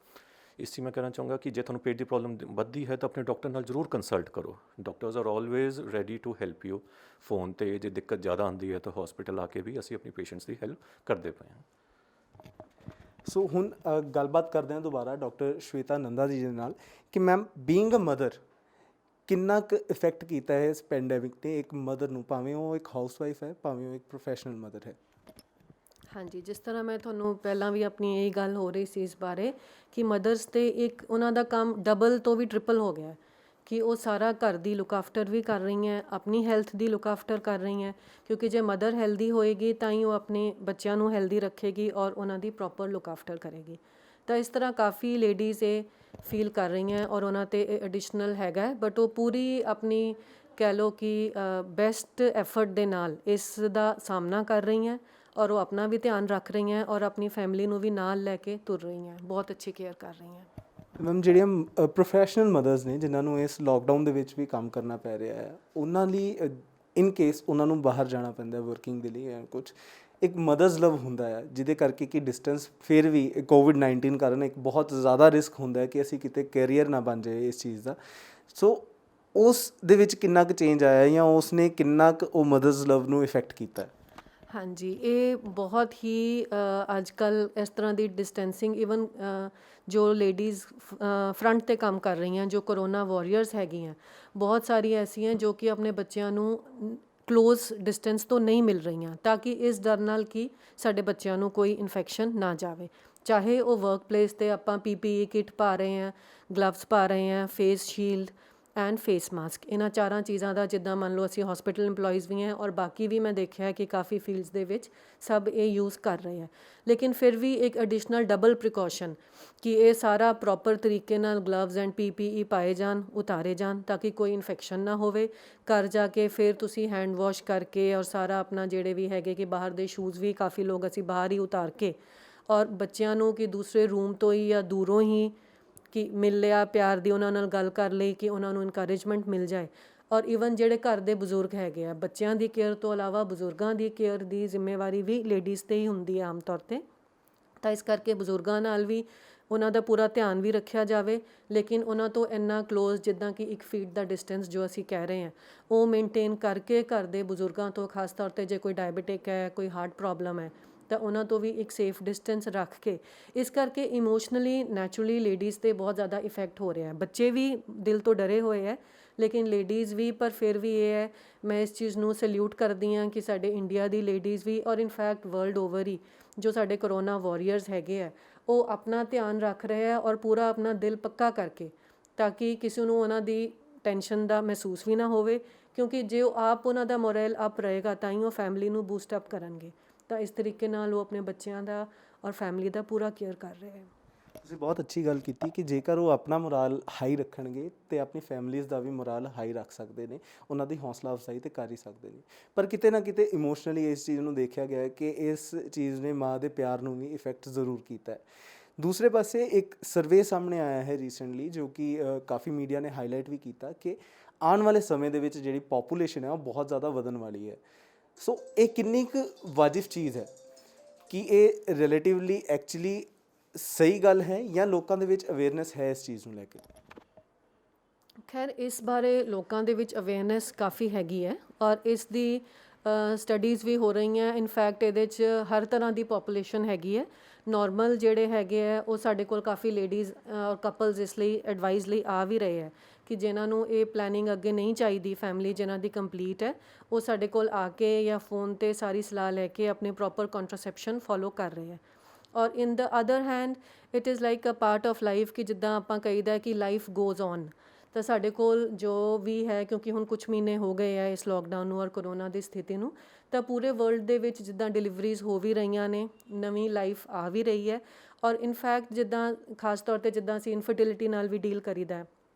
ਇਸ 'ਚ ਮੈਂ ਕਹਿਣਾ ਚਾਹੂੰਗਾ ਕਿ ਜੇ ਤੁਹਾਨੂੰ ਪੇਟ ਦੀ ਪ੍ਰੋਬਲਮ ਵੱਧਦੀ ਹੈ ਤਾਂ ਆਪਣੇ ਡਾਕਟਰ ਨਾਲ ਜ਼ਰੂਰ ਕੰਸਲਟ ਕਰੋ। Doctors are always ready to help you. Phone 'ਤੇ ਜੇ ਦਿੱਕਤ ਜ਼ਿਆਦਾ ਆਉਂਦੀ ਹੈ ਤਾਂ ਹਸਪੀਟਲ ਆ ਕੇ ਵੀ ਅਸੀਂ ਆਪਣੀ ਪੇਸ਼ੈਂਟਸ ਦੀ ਹੈਲਪ ਕਰਦੇ ਪਏ ਹਾਂ। ਸੋ ਹੁਣ ਗੱਲਬਾਤ ਕਰਦੇ ਹਾਂ ਦੁਬਾਰਾ ਡਾਕਟਰ ਸ਼ਵੇਤਾ ਨੰਦਾ ਜੀ ਦੇ ਨਾਲ ਕਿ ਮੈਮ, ਬੀਇੰਗ ਅ ਮਦਰ, ਕਿੰਨਾ ਕੁ ਇਫੈਕਟ ਕੀਤਾ ਹੈ ਇਸ ਪੈਂਡੈਮਿਕ ਨੇ ਇੱਕ ਮਦਰ ਨੂੰ, ਭਾਵੇਂ ਉਹ ਇੱਕ ਹਾਊਸਵਾਈਫ ਹੈ, ਭਾਵੇਂ ਉਹ ਇੱਕ ਪ੍ਰੋਫੈਸ਼ਨਲ ਮਦਰ ਹੈ? ਹਾਂਜੀ, ਜਿਸ ਤਰ੍ਹਾਂ ਮੈਂ ਤੁਹਾਨੂੰ ਪਹਿਲਾਂ ਵੀ ਆਪਣੀ ਇਹ ਗੱਲ ਹੋ ਰਹੀ ਸੀ ਇਸ ਬਾਰੇ ਕਿ ਮਦਰਸ 'ਤੇ ਇੱਕ ਉਹਨਾਂ ਦਾ ਕੰਮ ਡਬਲ ਤੋਂ ਵੀ ਟ੍ਰਿਪਲ ਹੋ ਗਿਆ ਕਿ ਉਹ ਸਾਰਾ ਘਰ ਦੀ ਲੁੱਕ ਆਫਟਰ ਵੀ ਕਰ ਰਹੀਆਂ, ਆਪਣੀ ਹੈਲਥ ਦੀ ਲੁੱਕ ਆਫਟਰ ਕਰ ਰਹੀਆਂ, ਕਿਉਂਕਿ ਜੇ ਮਦਰ ਹੈਲਦੀ ਹੋਏਗੀ ਤਾਂ ਹੀ ਉਹ ਆਪਣੇ ਬੱਚਿਆਂ ਨੂੰ ਹੈਲਦੀ ਰੱਖੇਗੀ ਔਰ ਉਹਨਾਂ ਦੀ ਪ੍ਰੋਪਰ ਲੁੱਕ ਆਫਟਰ ਕਰੇਗੀ। ਤਾਂ ਇਸ ਤਰ੍ਹਾਂ ਕਾਫੀ ਲੇਡੀਜ਼ ਇਹ ਫੀਲ ਕਰ ਰਹੀਆਂ ਔਰ ਉਹਨਾਂ 'ਤੇ ਇਹ ਐਡੀਸ਼ਨਲ ਹੈਗਾ, ਬਟ ਉਹ ਪੂਰੀ ਆਪਣੀ ਕਹਿ ਲਓ ਕਿ ਬੈਸਟ ਐਫਰਟ ਦੇ ਨਾਲ ਇਸ ਦਾ ਸਾਹਮਣਾ ਕਰ ਰਹੀਆਂ ਔਰ ਉਹ ਆਪਣਾ ਵੀ ਧਿਆਨ ਰੱਖ ਰਹੀਆਂ ਔਰ ਆਪਣੀ ਫੈਮਿਲੀ ਨੂੰ ਵੀ ਨਾਲ ਲੈ ਕੇ ਤੁਰ ਰਹੀਆਂ, ਬਹੁਤ ਅੱਛੀ ਕੇਅਰ ਕਰ ਰਹੀਆਂ। ਮੈਮ, ਜਿਹੜੀਆਂ ਪ੍ਰੋਫੈਸ਼ਨਲ ਮਦਰਸ ਨੇ ਜਿਨ੍ਹਾਂ ਨੂੰ ਇਸ ਲੋਕਡਾਊਨ ਦੇ ਵਿੱਚ ਵੀ ਕੰਮ ਕਰਨਾ ਪੈ ਰਿਹਾ ਹੈ, ਉਹਨਾਂ ਲਈ ਇਨ ਕੇਸ ਉਹਨਾਂ ਨੂੰ ਬਾਹਰ ਜਾਣਾ ਪੈਂਦਾ ਵਰਕਿੰਗ ਦੇ ਲਈ ਜਾਂ ਕੁਝ, ਇੱਕ ਮਦਰਸ ਲਵ ਹੁੰਦਾ ਹੈ ਜਿਹਦੇ ਕਰਕੇ ਕਿ ਡਿਸਟੈਂਸ ਫਿਰ ਵੀ ਕੋਵਿਡ-19 ਕਾਰਨ ਇੱਕ ਬਹੁਤ ਜ਼ਿਆਦਾ ਰਿਸਕ ਹੁੰਦਾ ਹੈ ਕਿ ਅਸੀਂ ਕਿਤੇ ਕੈਰੀਅਰ ਨਾ ਬਣ ਜਾਏ ਇਸ ਚੀਜ਼ ਦਾ। ਸੋ ਉਸ ਦੇ ਵਿੱਚ ਕਿੰਨਾ ਕੁ ਚੇਂਜ ਆਇਆ ਜਾਂ ਉਸ ਨੇ ਕਿੰਨਾ ਕੁ ਉਹ ਮਦਰਸ ਲਵ ਨੂੰ ਇਫੈਕਟ ਕੀਤਾ? ਹਾਂਜੀ, ਇਹ ਬਹੁਤ ਹੀ ਅੱਜ ਕੱਲ੍ਹ ਇਸ ਤਰ੍ਹਾਂ ਦੀ ਡਿਸਟੈਂਸਿੰਗ, ਈਵਨ ਜੋ ਲੇਡੀਜ਼ ਫਰੰਟ 'ਤੇ ਕੰਮ ਕਰ ਰਹੀਆਂ, ਜੋ ਕਰੋਨਾ ਵਾਰੀਅਰਸ ਹੈਗੀਆਂ, ਬਹੁਤ ਸਾਰੀ ਐਸੀਆਂ ਜੋ ਕਿ ਆਪਣੇ ਬੱਚਿਆਂ ਨੂੰ ਕਲੋਜ਼ ਡਿਸਟੈਂਸ ਤੋਂ ਨਹੀਂ ਮਿਲ ਰਹੀਆਂ, ਤਾਂ ਕਿ ਇਸ ਡਰ ਨਾਲ ਕਿ ਸਾਡੇ ਬੱਚਿਆਂ ਨੂੰ ਕੋਈ ਇਨਫੈਕਸ਼ਨ ਨਾ ਜਾਵੇ। ਚਾਹੇ ਉਹ ਵਰਕ ਪਲੇਸ 'ਤੇ ਆਪਾਂ PPE ਕਿੱਟ ਪਾ ਰਹੇ ਹਾਂ, ਗਲਵਸ ਪਾ ਰਹੇ ਹਾਂ, face shield, and face mask. ਇਹਨਾਂ ਚਾਰਾਂ ਚੀਜ਼ਾਂ ਦਾ ਜਿੱਦਾਂ ਮੰਨ ਲਓ ਅਸੀਂ ਹਸਪੀਟਲ EMPLOYEES ਵੀ ਹੈ ਔਰ ਬਾਕੀ ਵੀ ਮੈਂ ਦੇਖਿਆ ਹੈ ਕਿ ਕਾਫੀ ਫੀਲਡਸ ਦੇ ਵਿੱਚ ਸਭ ਇਹ ਯੂਜ਼ ਕਰ ਰਹੇ ਹੈ। ਲੇਕਿਨ ਫਿਰ ਵੀ ਇੱਕ ਐਡੀਸ਼ਨਲ ਡਬਲ ਪ੍ਰੀਕੌਸ਼ਨ ਕਿ ਇਹ ਸਾਰਾ ਪ੍ਰੋਪਰ ਤਰੀਕੇ ਨਾਲ ਗਲਵਜ਼ ਐਂਡ PPE ਪਾਏ ਜਾਣ, ਉਤਾਰੇ ਜਾਣ ਤਾਂ ਕਿ ਕੋਈ ਇਨਫੈਕਸ਼ਨ ਨਾ ਹੋਵੇ। ਘਰ ਜਾ ਕੇ ਫਿਰ ਤੁਸੀਂ ਹੈਂਡ ਵਾਸ਼ ਕਰਕੇ ਔਰ ਸਾਰਾ ਆਪਣਾ ਜਿਹੜੇ ਵੀ ਹੈਗੇ ਕਿ ਬਾਹਰ ਦੇ ਸ਼ੂਜ਼ ਵੀ ਕਾਫੀ ਲੋਕ ਅਸੀਂ ਬਾਹਰ ਹੀ ਉਤਾਰ ਕੇ ਔਰ ਬੱਚਿਆਂ ਨੂੰ ਕਿ ਦੂਸਰੇ ਰੂਮ ਤੋਂ ਹੀ ਜਾਂ ਦੂਰੋਂ ਹੀ ਕਿ ਮਿਲ ਲਿਆ, ਪਿਆਰ ਦੀ ਉਹਨਾਂ ਨਾਲ ਗੱਲ ਕਰ ਲਈ ਕਿ ਉਹਨਾਂ ਨੂੰ ਇਨਕਰੇਜਮੈਂਟ ਮਿਲ ਜਾਏ। ਔਰ ਈਵਨ ਜਿਹੜੇ ਘਰ ਦੇ ਬਜ਼ੁਰਗ ਹੈਗੇ ਆ, ਬੱਚਿਆਂ ਦੀ ਕੇਅਰ ਤੋਂ ਇਲਾਵਾ ਬਜ਼ੁਰਗਾਂ ਦੀ ਕੇਅਰ ਦੀ ਜ਼ਿੰਮੇਵਾਰੀ ਵੀ ਲੇਡੀਜ਼ 'ਤੇ ਹੀ ਹੁੰਦੀ ਹੈ ਆਮ ਤੌਰ 'ਤੇ। ਤਾਂ ਇਸ ਕਰਕੇ ਬਜ਼ੁਰਗਾਂ ਨਾਲ ਵੀ ਉਹਨਾਂ ਦਾ ਪੂਰਾ ਧਿਆਨ ਵੀ ਰੱਖਿਆ ਜਾਵੇ, ਲੇਕਿਨ ਉਹਨਾਂ ਤੋਂ ਇੰਨਾ ਕਲੋਜ਼ ਜਿੱਦਾਂ ਕਿ 1 ਫੀਟ ਦਾ ਡਿਸਟੈਂਸ ਜੋ ਅਸੀਂ ਕਹਿ ਰਹੇ ਹਾਂ ਉਹ ਮੇਨਟੇਨ ਕਰਕੇ ਘਰ ਦੇ ਬਜ਼ੁਰਗਾਂ ਤੋਂ, ਖਾਸ ਤੌਰ 'ਤੇ ਜੇ ਕੋਈ ਡਾਇਬਟਿਕ ਹੈ, ਕੋਈ ਹਾਰਟ ਪ੍ਰੋਬਲਮ ਹੈ ਤਾਂ ਉਹਨਾਂ ਤੋਂ ਵੀ ਇੱਕ ਸੇਫ ਡਿਸਟੈਂਸ ਰੱਖ ਕੇ। ਇਸ ਕਰਕੇ ਇਮੋਸ਼ਨਲੀ ਨੈਚੁਰਲੀ ਲੇਡੀਜ਼ 'ਤੇ ਬਹੁਤ ਜ਼ਿਆਦਾ ਇਫੈਕਟ ਹੋ ਰਿਹਾ ਹੈ। ਬੱਚੇ ਵੀ ਦਿਲ ਤੋਂ ਡਰੇ ਹੋਏ ਹੈ ਲੇਕਿਨ ਲੇਡੀਜ਼ ਵੀ, ਪਰ ਫਿਰ ਵੀ ਇਹ ਹੈ ਮੈਂ ਇਸ ਚੀਜ਼ ਨੂੰ ਸੈਲਿਊਟ ਕਰਦੀ ਹਾਂ ਕਿ ਸਾਡੇ ਇੰਡੀਆ ਦੀ ਲੇਡੀਜ਼ ਵੀ ਔਰ ਇਨਫੈਕਟ ਵਰਲਡ ਓਵਰ ਹੀ ਜੋ ਸਾਡੇ ਕਰੋਨਾ ਵਾਰੀਅਰਸ ਹੈਗੇ ਆ ਉਹ ਆਪਣਾ ਧਿਆਨ ਰੱਖ ਰਹੇ ਆ ਔਰ ਪੂਰਾ ਆਪਣਾ ਦਿਲ ਪੱਕਾ ਕਰਕੇ ਤਾਂ ਕਿ ਕਿਸੇ ਨੂੰ ਉਹਨਾਂ ਦੀ ਟੈਨਸ਼ਨ ਦਾ ਮਹਿਸੂਸ ਵੀ ਨਾ ਹੋਵੇ, ਕਿਉਂਕਿ ਜੇ ਉਹ ਆਪ ਉਹਨਾਂ ਦਾ ਮੋਰਲ ਅਪ ਰਹੇਗਾ ਤਾਂ ਹੀ ਉਹ ਫੈਮਿਲੀ ਨੂੰ ਬੂਸਟ ਅਪ ਕਰਨਗੇ। ਤਾਂ ਇਸ ਤਰੀਕੇ ਨਾਲ ਉਹ ਆਪਣੇ ਬੱਚਿਆਂ ਦਾ ਔਰ ਫੈਮਿਲੀ ਦਾ ਪੂਰਾ ਕੇਅਰ ਕਰ ਰਹੇ ਹੈ। ਤੁਸੀਂ ਬਹੁਤ ਅੱਛੀ ਗੱਲ ਕੀਤੀ ਕਿ ਜੇਕਰ ਉਹ ਆਪਣਾ ਮੋਰਾਲ ਹਾਈ ਰੱਖਣਗੇ ਤੇ ਆਪਣੀ ਫੈਮਲੀਜ਼ ਦਾ ਵੀ ਮੋਰਾਲ ਹਾਈ ਰੱਖ ਸਕਦੇ ਨੇ, ਉਹਨਾਂ ਦੀ ਹੌਸਲਾ ਅਫਜ਼ਾਈ ਤੇ ਕਰ ਹੀ ਸਕਦੇ ਨੇ। ਪਰ ਕਿਤੇ ਨਾ ਕਿਤੇ ਇਮੋਸ਼ਨਲੀ ਇਸ ਚੀਜ਼ ਨੂੰ ਦੇਖਿਆ ਗਿਆ ਹੈ ਕਿ ਇਸ ਚੀਜ਼ ਨੇ ਮਾਂ ਦੇ ਪਿਆਰ ਨੂੰ ਵੀ ਇਫੈਕਟ ਜ਼ਰੂਰ ਕੀਤਾ ਹੈ। ਦੂਸਰੇ ਪਾਸੇ ਇੱਕ ਸਰਵੇ ਸਾਹਮਣੇ ਆਇਆ ਹੈ ਰੀਸੈਂਟਲੀ ਜੋ ਕਿ ਕਾਫੀ ਮੀਡੀਆ ਨੇ ਹਾਈਲਾਈਟ ਵੀ ਕੀਤਾ ਕਿ ਆਉਣ ਵਾਲੇ ਸਮੇਂ ਦੇ ਵਿੱਚ ਜਿਹੜੀ ਪੋਪੂਲੇਸ਼ਨ ਹੈ ਉਹ ਬਹੁਤ ਜ਼ਿਆਦਾ ਵਧਣ ਵਾਲੀ ਹੈ। ਸੋ ਇਹ ਕਿੰਨੀ ਕੁ ਵਾਜਿਬ ਚੀਜ਼ ਹੈ ਕਿ ਇਹ ਰਿਲੇਟਿਵਲੀ ਐਕਚੁਅਲੀ ਸਹੀ ਗੱਲ ਹੈ ਜਾਂ ਲੋਕਾਂ ਦੇ ਵਿੱਚ ਅਵੇਅਰਨੈਸ ਹੈ ਇਸ ਚੀਜ਼ ਨੂੰ ਲੈ ਕੇ? ਖੈਰ ਇਸ ਬਾਰੇ ਲੋਕਾਂ ਦੇ ਵਿੱਚ ਅਵੇਅਰਨੈਸ ਕਾਫੀ ਹੈਗੀ ਹੈ ਔਰ ਇਸ ਦੀ ਸਟੱਡੀਜ਼ ਵੀ ਹੋ ਰਹੀਆਂ। ਇਨਫੈਕਟ ਇਹਦੇ 'ਚ ਹਰ ਤਰ੍ਹਾਂ ਦੀ ਪੋਪੂਲੇਸ਼ਨ ਹੈਗੀ ਹੈ। ਨੋਰਮਲ ਜਿਹੜੇ ਹੈਗੇ ਆ ਉਹ ਸਾਡੇ ਕੋਲ ਕਾਫੀ ਲੇਡੀਜ਼ ਔਰ ਕਪਲਸ ਇਸ ਲਈ ਐਡਵਾਈਸ ਲਈ ਆ ਵੀ ਰਹੇ ਹੈ ਕਿ ਜਿਨ੍ਹਾਂ ਨੂੰ ਇਹ ਪਲੈਨਿੰਗ ਅੱਗੇ ਨਹੀਂ ਚਾਹੀਦੀ, ਫੈਮਿਲੀ ਜਿਨ੍ਹਾਂ ਦੀ ਕੰਪਲੀਟ ਹੈ ਉਹ ਸਾਡੇ ਕੋਲ ਆ ਕੇ ਜਾਂ ਫੋਨ 'ਤੇ ਸਾਰੀ ਸਲਾਹ ਲੈ ਕੇ ਆਪਣੇ ਪ੍ਰੋਪਰ ਕੰਟਰਾਸੈਪਸ਼ਨ ਫੋਲੋ ਕਰ ਰਹੇ ਹੈ। ਔਰ in the other hand it is like a part of life ਕਿ ਜਿੱਦਾਂ ਆਪਾਂ ਕਹੀਦਾ ਕਿ ਲਾਈਫ ਗੋਜ਼ ਔਨ। ਤਾਂ ਸਾਡੇ ਕੋਲ ਜੋ ਵੀ ਹੈ, ਕਿਉਂਕਿ ਹੁਣ ਕੁਛ ਮਹੀਨੇ ਹੋ ਗਏ ਆ ਇਸ ਲੋਕਡਾਊਨ ਨੂੰ ਔਰ ਕਰੋਨਾ ਦੀ ਸਥਿਤੀ ਨੂੰ, ਤਾਂ ਪੂਰੇ ਵਰਲਡ ਦੇ ਵਿੱਚ ਜਿੱਦਾਂ ਡਿਲੀਵਰੀਜ਼ ਹੋ ਵੀ ਰਹੀਆਂ ਨੇ, ਨਵੀਂ ਲਾਈਫ ਆ ਵੀ ਰਹੀ ਹੈ। ਔਰ ਇਨਫੈਕਟ ਜਿੱਦਾਂ ਖਾਸ ਤੌਰ 'ਤੇ ਜਿੱਦਾਂ ਅਸੀਂ ਇਨਫਰਟੀਲਿਟੀ ਨਾਲ ਵੀ ਡੀਲ ਕਰੀਦਾ ਹੈ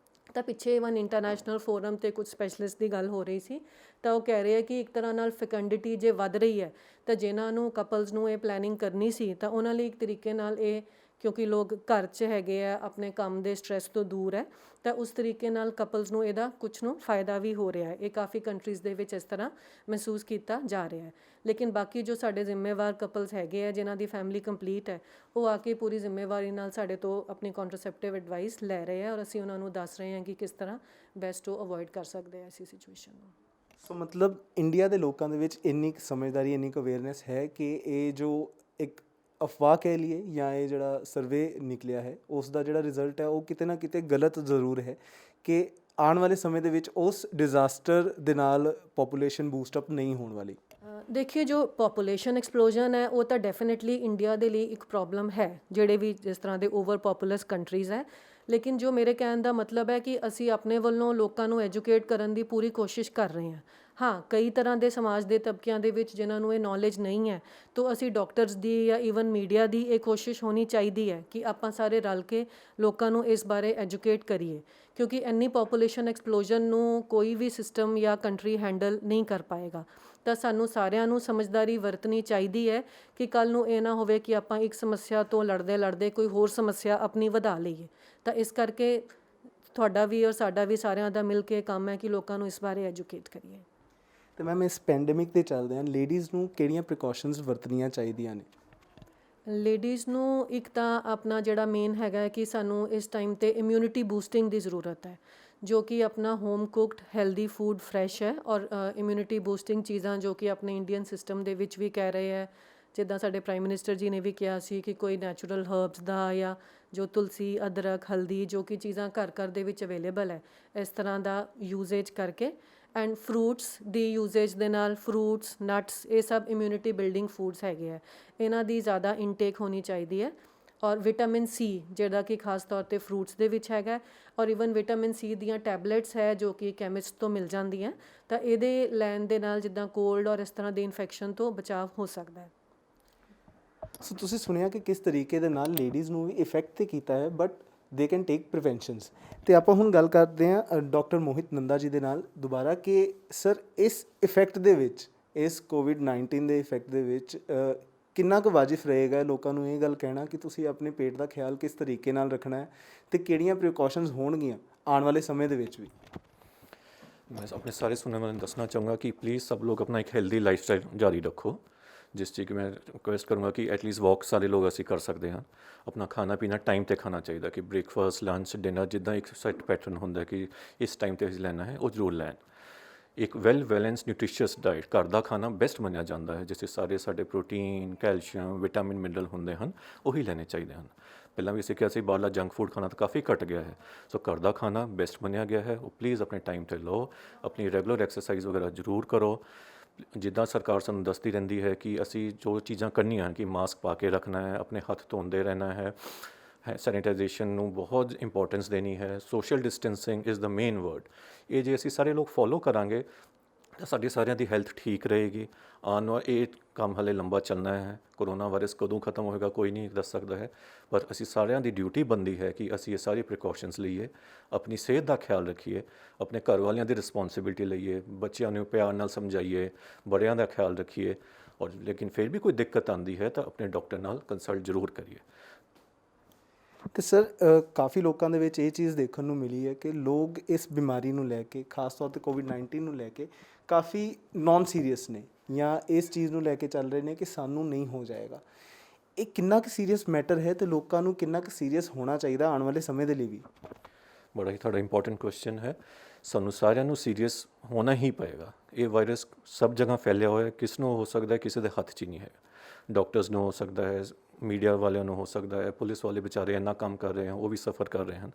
ਤਾਂ ਪਿੱਛੇ ਇਵਨ ਇੰਟਰਨੈਸ਼ਨਲ ਫੋਰਮ 'ਤੇ ਕੁਝ ਸਪੈਸ਼ਲਿਸਟ ਦੀ ਗੱਲ ਹੋ ਰਹੀ ਸੀ ਤਾਂ ਉਹ ਕਹਿ ਰਹੇ ਆ ਕਿ ਇੱਕ ਤਰ੍ਹਾਂ ਨਾਲ ਫੈਕੰਡਿਟੀ ਜੇ ਵੱਧ ਰਹੀ ਹੈ ਤਾਂ ਜਿਨ੍ਹਾਂ ਨੂੰ ਕਪਲਸ ਨੂੰ ਇਹ ਪਲੈਨਿੰਗ ਕਰਨੀ ਸੀ ਤਾਂ ਉਹਨਾਂ ਲਈ ਇੱਕ ਤਰੀਕੇ ਨਾਲ ਇਹ, ਕਿਉਂਕਿ ਲੋਕ ਘਰ 'ਚ ਹੈਗੇ ਆ, ਆਪਣੇ ਕੰਮ ਦੇ ਸਟ੍ਰੈਸ ਤੋਂ ਦੂਰ ਹੈ, ਤਾਂ ਉਸ ਤਰੀਕੇ ਨਾਲ ਕਪਲਸ ਨੂੰ ਇਹਦਾ ਕੁਛ ਨੂੰ ਫਾਇਦਾ ਵੀ ਹੋ ਰਿਹਾ ਹੈ। ਇਹ ਕਾਫੀ ਕੰਟਰੀਜ਼ ਦੇ ਵਿੱਚ ਇਸ ਤਰ੍ਹਾਂ ਮਹਿਸੂਸ ਕੀਤਾ ਜਾ ਰਿਹਾ ਹੈ। ਲੇਕਿਨ ਬਾਕੀ ਜੋ ਸਾਡੇ ਜ਼ਿੰਮੇਵਾਰ ਕਪਲਸ ਹੈਗੇ ਆ ਜਿਨ੍ਹਾਂ ਦੀ ਫੈਮਿਲੀ ਕੰਪਲੀਟ ਹੈ ਉਹ ਆ ਕੇ ਪੂਰੀ ਜ਼ਿੰਮੇਵਾਰੀ ਨਾਲ ਸਾਡੇ ਤੋਂ ਆਪਣੀ ਕੰਟਰਾਸੈਪਟਿਵ ਐਡਵਾਈਸ ਲੈ ਰਹੇ ਆ ਔਰ ਅਸੀਂ ਉਹਨਾਂ ਨੂੰ ਦੱਸ ਰਹੇ ਹਾਂ ਕਿ ਕਿਸ ਤਰ੍ਹਾਂ ਬੈਸਟ ਉਹ ਅਵੋਇਡ ਕਰ ਸਕਦੇ ਆ ਐਸੀ ਸਿਚੁਏਸ਼ਨ ਨੂੰ। ਸੋ ਮਤਲਬ ਇੰਡੀਆ ਦੇ ਲੋਕਾਂ ਦੇ ਵਿੱਚ ਇੰਨੀ ਕੁ ਸਮਝਦਾਰੀ, ਇੰਨੀ ਕੁ ਅਵੇਅਰਨੈਸ ਹੈ ਕਿ ਇਹ ਜੋ ਇੱਕ ਅਫਵਾਹ ਕਹਿ ਲਈਏ ਜਾਂ ਇਹ ਜਿਹੜਾ ਸਰਵੇ ਨਿਕਲਿਆ ਹੈ ਉਸ ਦਾ ਜਿਹੜਾ ਰਿਜ਼ਲਟ ਹੈ ਉਹ ਕਿਤੇ ਨਾ ਕਿਤੇ ਗਲਤ ਜ਼ਰੂਰ ਹੈ ਕਿ ਆਉਣ ਵਾਲੇ ਸਮੇਂ ਦੇ ਵਿੱਚ ਉਸ ਡਿਜ਼ਾਸਟਰ ਦੇ ਨਾਲ ਪੋਪੂਲੇਸ਼ਨ ਬੂਸਟਅਪ ਨਹੀਂ ਹੋਣ ਵਾਲੀ। ਦੇਖੀਏ ਜੋ ਪੋਪੂਲੇਸ਼ਨ ਐਕਸਪਲੋਜਨ ਹੈ ਉਹ ਤਾਂ ਡੈਫੀਨੇਟਲੀ ਇੰਡੀਆ ਦੇ ਲਈ ਇੱਕ ਪ੍ਰੋਬਲਮ ਹੈ, ਜਿਹੜੇ ਵੀ ਜਿਸ ਤਰ੍ਹਾਂ ਦੇ ਓਵਰ ਪੋਪੂਲਸ ਕੰਟਰੀਜ਼ ਹੈ। ਲੇਕਿਨ ਜੋ ਮੇਰੇ ਕਹਿਣ ਦਾ ਮਤਲਬ ਹੈ ਕਿ ਅਸੀਂ ਆਪਣੇ ਵੱਲੋਂ ਲੋਕਾਂ ਨੂੰ ਐਜੂਕੇਟ ਕਰਨ ਦੀ ਪੂਰੀ ਕੋਸ਼ਿਸ਼ ਕਰ ਰਹੇ ਹਾਂ। ਹਾਂ, ਕਈ ਤਰ੍ਹਾਂ ਦੇ ਸਮਾਜ ਦੇ ਤਬਕਿਆਂ ਦੇ ਵਿੱਚ ਜਿਨ੍ਹਾਂ ਨੂੰ ਇਹ ਨੌਲੇਜ ਨਹੀਂ ਹੈ ਤਾਂ ਅਸੀਂ ਡਾਕਟਰਸ ਦੀ ਜਾਂ ਈਵਨ ਮੀਡੀਆ ਦੀ ਇਹ ਕੋਸ਼ਿਸ਼ ਹੋਣੀ ਚਾਹੀਦੀ ਹੈ ਕਿ ਆਪਾਂ ਸਾਰੇ ਰਲ ਕੇ ਲੋਕਾਂ ਨੂੰ ਇਸ ਬਾਰੇ ਐਜੂਕੇਟ ਕਰੀਏ, ਕਿਉਂਕਿ ਇੰਨੀ ਪੋਪੂਲੇਸ਼ਨ ਐਕਸਪਲੋਜਨ ਨੂੰ ਕੋਈ ਵੀ ਸਿਸਟਮ ਜਾਂ ਕੰਟਰੀ ਹੈਂਡਲ ਨਹੀਂ ਕਰ ਪਾਏਗਾ। ਤਾਂ ਸਾਨੂੰ ਸਾਰਿਆਂ ਨੂੰ ਸਮਝਦਾਰੀ ਵਰਤਣੀ ਚਾਹੀਦੀ ਹੈ ਕਿ ਕੱਲ੍ਹ ਨੂੰ ਇਹ ਨਾ ਹੋਵੇ ਕਿ ਆਪਾਂ ਇੱਕ ਸਮੱਸਿਆ ਤੋਂ ਲੜਦੇ ਲੜਦੇ ਕੋਈ ਹੋਰ ਸਮੱਸਿਆ ਆਪਣੀ ਵਧਾ ਲਈਏ। ਤਾਂ ਇਸ ਕਰਕੇ ਤੁਹਾਡਾ ਵੀ ਔਰ ਸਾਡਾ ਵੀ ਸਾਰਿਆਂ ਦਾ ਮਿਲ ਕੇ ਕੰਮ ਹੈ ਕਿ ਲੋਕਾਂ ਨੂੰ ਇਸ ਬਾਰੇ ਐਜੂਕੇਟ ਕਰੀਏ। ਅਤੇ ਮੈਮ ਇਸ ਪੈਂਡੇਮਿਕ ਦੇ ਚੱਲਦਿਆਂ ਲੇਡੀਜ਼ ਨੂੰ ਕਿਹੜੀਆਂ ਪ੍ਰੀਕਾਸ਼ਨਸ ਵਰਤਣੀਆਂ ਚਾਹੀਦੀਆਂ ਨੇ? ਲੇਡੀਜ਼ ਨੂੰ ਇੱਕ ਤਾਂ ਆਪਣਾ ਜਿਹੜਾ ਮੇਨ ਹੈਗਾ ਹੈ ਕਿ ਸਾਨੂੰ ਇਸ ਟਾਈਮ 'ਤੇ ਇਮਿਊਨਿਟੀ ਬੂਸਟਿੰਗ ਦੀ ਜ਼ਰੂਰਤ ਹੈ, ਜੋ ਕਿ ਆਪਣਾ home cooked healthy food fresh ਹੈ ਔਰ ਇਮਿਊਨਿਟੀ ਬੂਸਟਿੰਗ ਚੀਜ਼ਾਂ ਜੋ ਕਿ ਆਪਣੇ ਇੰਡੀਅਨ ਸਿਸਟਮ ਦੇ ਵਿੱਚ ਵੀ ਕਹਿ ਰਹੇ ਹੈ, ਜਿੱਦਾਂ ਸਾਡੇ ਪ੍ਰਾਈਮ ਮਿਨਿਸਟਰ ਜੀ ਨੇ ਵੀ ਕਿਹਾ ਸੀ ਕਿ ਕੋਈ ਨੈਚੁਰਲ ਹਰਬਸ ਦਾ ਜਾਂ ਜੋ ਤੁਲਸੀ, ਅਦਰਕ, ਹਲਦੀ ਜੋ ਕਿ ਚੀਜ਼ਾਂ ਘਰ ਘਰ ਦੇ ਵਿੱਚ ਅਵੇਲੇਬਲ ਹੈ, ਇਸ ਤਰ੍ਹਾਂ ਦਾ ਯੂਜ਼ੇਜ ਕਰਕੇ ਐਂਡ ਫਰੂਟਸ ਦੀ ਯੂਜ਼ੇਜ ਦੇ ਨਾਲ ਫਰੂਟਸ, ਨਟਸ, ਇਹ ਸਭ ਇਮਿਊਨਿਟੀ ਬਿਲਡਿੰਗ ਫੂਡਸ ਹੈਗੇ ਆ, ਇਹਨਾਂ ਦੀ ਜ਼ਿਆਦਾ ਇਨਟੇਕ ਹੋਣੀ ਚਾਹੀਦੀ ਹੈ। ਔਰ ਵਿਟਾਮਿਨ ਸੀ ਜਿਹੜਾ ਕਿ ਖਾਸ ਤੌਰ ਤੇ ਫਰੂਟਸ ਦੇ ਵਿੱਚ ਹੈਗਾ, ਔਰ ਇਵਨ ਵਿਟਾਮਿਨ ਸੀ ਦੀਆਂ ਟੈਬਲੇਟਸ ਹੈ ਜੋ ਕਿ ਕੈਮਿਸਟ ਤੋਂ ਮਿਲ ਜਾਂਦੀਆਂ, ਤਾਂ ਇਹਦੇ ਲੈਣ ਦੇ ਨਾਲ ਜਿੱਦਾਂ ਕੋਲਡ ਔਰ ਇਸ ਤਰ੍ਹਾਂ ਦੇ ਇਨਫੈਕਸ਼ਨ ਤੋਂ ਬਚਾਅ ਹੋ ਸਕਦਾ ਹੈ। ਸੋ ਤੁਸੀਂ ਸੁਣਿਆ ਕਿ ਕਿਸ ਤਰੀਕੇ ਦੇ ਨਾਲ ਲੇਡੀਜ਼ ਨੂੰ ਵੀ ਇਫੈਕਟ ਤੇ ਕੀਤਾ ਹੈ, ਬਟ ਦੇ ਕੈਨ ਟੇਕ ਪ੍ਰੀਵੈਂਸ਼ਨਸ। ਤੇ ਆਪਾਂ ਹੁਣ ਗੱਲ ਕਰਦੇ ਹਾਂ ਡਾਕਟਰ ਮੋਹਿਤ ਨੰਦਾ ਜੀ ਦੇ ਨਾਲ ਦੁਬਾਰਾ ਕਿ ਸਰ ਇਸ ਇਫੈਕਟ ਦੇ ਵਿੱਚ, ਇਸ ਕੋਵਿਡ-19 ਦੇ ਇਫੈਕਟ ਦੇ ਵਿੱਚ ਕਿੰਨਾ ਕੁ ਵਾਜਿਬ ਰਹੇਗਾ ਲੋਕਾਂ ਨੂੰ ਇਹ ਗੱਲ ਕਹਿਣਾ ਕਿ ਤੁਸੀਂ ਆਪਣੇ ਪੇਟ ਦਾ ਖਿਆਲ ਕਿਸ ਤਰੀਕੇ ਨਾਲ ਰੱਖਣਾ ਹੈ ਤੇ ਕਿਹੜੀਆਂ ਪ੍ਰੀਕਾਸ਼ਨਸ ਹੋਣਗੀਆਂ ਆਉਣ ਵਾਲੇ ਸਮੇਂ ਦੇ ਵਿੱਚ ਵੀ? मैं अपने सारे सुनने वालों को दसना चाहूँगा कि प्लीज़ सब लोग अपना एक हेल्दी लाइफस्टाइल जारी रखो, जिस चीज़ की मैं रिक्वेस्ट करूँगा कि एटलीस्ट वॉक सारे लोग ਅਸੀਂ ਕਰ ਸਕਦੇ ਹਾਂ। ਆਪਣਾ ਖਾਣਾ ਪੀਣਾ ਟਾਈਮ ਤੇ ਖਾਣਾ ਚਾਹੀਦਾ ਕਿ ਬ੍ਰੇਕਫਾਸਟ ਲੰਚ ਡਿਨਰ ਜਿੱਦਾਂ ਇੱਕ ਸੈਟ ਪੈਟਰਨ ਹੁੰਦਾ ਕਿ ਇਸ ਟਾਈਮ ਤੇ ਅਸੀਂ ਲੈਣਾ ਹੈ ਉਹ ਜ਼ਰੂਰ ਲੈਣ। ਇੱਕ ਵੈਲ ਬੈਲੈਂਸ ਨਿਊਟ੍ਰੀਸ਼ੀਅਸ ਡਾਈਟ, ਘਰ ਦਾ ਖਾਣਾ ਬੈਸਟ ਮੰਨਿਆ ਜਾਂਦਾ ਹੈ, ਜਿਸ 'ਚ ਸਾਰੇ ਸਾਡੇ ਪ੍ਰੋਟੀਨ ਕੈਲਸ਼ੀਅਮ ਵਿਟਾਮਿਨ ਮਿਨਰਲ ਹੁੰਦੇ ਹਨ, ਉਹੀ ਲੈਣੇ ਚਾਹੀਦੇ ਹਨ। ਪਹਿਲਾਂ ਵੀ ਅਸੀਂ ਕਿਹਾ ਸੀ ਬਾਹਰਲਾ ਜੰਕ ਫੂਡ ਖਾਣਾ ਤਾਂ ਕਾਫੀ ਘਟ ਗਿਆ ਹੈ, ਸੋ ਘਰ ਦਾ ਖਾਣਾ ਬੈਸਟ ਮੰਨਿਆ ਗਿਆ ਹੈ, ਉਹ ਪਲੀਜ਼ ਆਪਣੇ ਟਾਈਮ ਤੇ ਲਓ। ਆਪਣੀ ਰੈਗੂਲਰ ਐਕਸਰਸਾਈਜ਼ ਵਗੈਰਾ ਜ਼ਰੂਰ ਕਰੋ। ਜਿੱਦਾਂ ਸਰਕਾਰ ਸਾਨੂੰ ਦੱਸਦੀ ਰਹਿੰਦੀ ਹੈ ਕਿ ਅਸੀਂ ਜੋ ਚੀਜ਼ਾਂ ਕਰਨੀਆਂ ਕਿ ਮਾਸਕ ਪਾ ਕੇ ਰੱਖਣਾ ਹੈ, ਆਪਣੇ ਹੱਥ ਧੋਂਦੇ ਰਹਿਣਾ ਹੈ, ਸੈਨੀਟਾਈਜੇਸ਼ਨ ਨੂੰ ਬਹੁਤ ਇੰਪੋਰਟੈਂਸ ਦੇਣੀ ਹੈ, social distancing is the main word. ਇਹ ਜੇ ਅਸੀਂ ਸਾਰੇ ਲੋਕ ਫੋਲੋ ਕਰਾਂਗੇ ਤਾਂ ਸਾਡੀ ਸਾਰਿਆਂ ਦੀ ਹੈਲਥ ਠੀਕ ਰਹੇਗੀ। ਆਉਣ ਵਾਲਾ ਇਹ ਕੰਮ ਹਲੇ ਲੰਬਾ ਚੱਲਣਾ ਹੈ, ਕਰੋਨਾ ਵਾਇਰਸ ਕਦੋਂ ਖਤਮ ਹੋਏਗਾ ਕੋਈ ਨਹੀਂ ਦੱਸ ਸਕਦਾ ਹੈ, ਪਰ ਅਸੀਂ ਸਾਰਿਆਂ ਦੀ ਡਿਊਟੀ ਬਣਦੀ ਹੈ ਕਿ ਅਸੀਂ ਇਹ ਸਾਰੀ ਪ੍ਰੀਕਾਸ਼ਨਸ ਲਈਏ, ਆਪਣੀ ਸਿਹਤ ਦਾ ਖਿਆਲ ਰੱਖੀਏ, ਆਪਣੇ ਘਰ ਵਾਲਿਆਂ ਦੀ ਰਿਸਪੌਂਸਿਬਿਲਟੀ ਲਈਏ, ਬੱਚਿਆਂ ਨੂੰ ਪਿਆਰ ਨਾਲ ਸਮਝਾਈਏ, ਬੜਿਆਂ ਦਾ ਖਿਆਲ ਰੱਖੀਏ, ਔਰ ਲੇਕਿਨ ਫਿਰ ਵੀ ਕੋਈ ਦਿੱਕਤ ਆਉਂਦੀ ਹੈ ਤਾਂ ਆਪਣੇ ਡਾਕਟਰ ਨਾਲ ਕੰਸਲਟ ਜ਼ਰੂਰ ਕਰੀਏ। ਤੇ ਸਰ ਕਾਫੀ ਲੋਕਾਂ ਦੇ ਵਿੱਚ ਇਹ ਚੀਜ਼ ਦੇਖਣ ਨੂੰ ਮਿਲੀ ਹੈ ਕਿ ਲੋਕ ਇਸ ਬਿਮਾਰੀ ਨੂੰ ਲੈ ਕੇ, ਖਾਸ ਤੌਰ ਤੇ ਕੋਵਿਡ-19 ਨੂੰ ਲੈ ਕੇ ਕਾਫੀ ਨੌਨ ਸੀਰੀਅਸ ਨੇ ਜਾਂ ਇਸ ਚੀਜ਼ ਨੂੰ ਲੈ ਕੇ ਚੱਲ ਰਹੇ ਨੇ ਕਿ ਸਾਨੂੰ ਨਹੀਂ ਹੋ ਜਾਏਗਾ। ਇਹ ਕਿੰਨਾ ਕੁ ਸੀਰੀਅਸ ਮੈਟਰ ਹੈ ਤੇ ਲੋਕਾਂ ਨੂੰ ਕਿੰਨਾ ਕੁ ਸੀਰੀਅਸ ਹੋਣਾ ਚਾਹੀਦਾ ਆਉਣ ਵਾਲੇ ਸਮੇਂ ਦੇ ਲਈ ਵੀ? ਬੜਾ ਹੀ ਤੁਹਾਡਾ ਇੰਪੋਰਟੈਂਟ ਕੁਐਸਚਨ ਹੈ। ਸਾਨੂੰ ਸਾਰਿਆਂ ਨੂੰ ਸੀਰੀਅਸ ਹੋਣਾ ਹੀ ਪਏਗਾ। ਇਹ ਵਾਇਰਸ ਸਭ ਜਗ੍ਹਾ ਫੈਲਿਆ ਹੋਇਆ, ਕਿਸ ਨੂੰ ਹੋ ਸਕਦਾ ਹੈ, ਕਿਸੇ ਦੇ ਹੱਥ 'ਚ ਹੀ ਨਹੀਂ ਹੈਗਾ। ਡਾਕਟਰਸ ਨੂੰ ਹੋ ਸਕਦਾ ਹੈ, ਮੀਡੀਆ ਵਾਲਿਆਂ ਨੂੰ ਹੋ ਸਕਦਾ ਹੈ, ਪੁਲਿਸ ਵਾਲੇ ਵਿਚਾਰੇ ਇੰਨਾ ਕੰਮ ਕਰ ਰਹੇ ਹਨ, ਉਹ ਵੀ ਸਫਰ ਕਰ ਰਹੇ ਹਨ।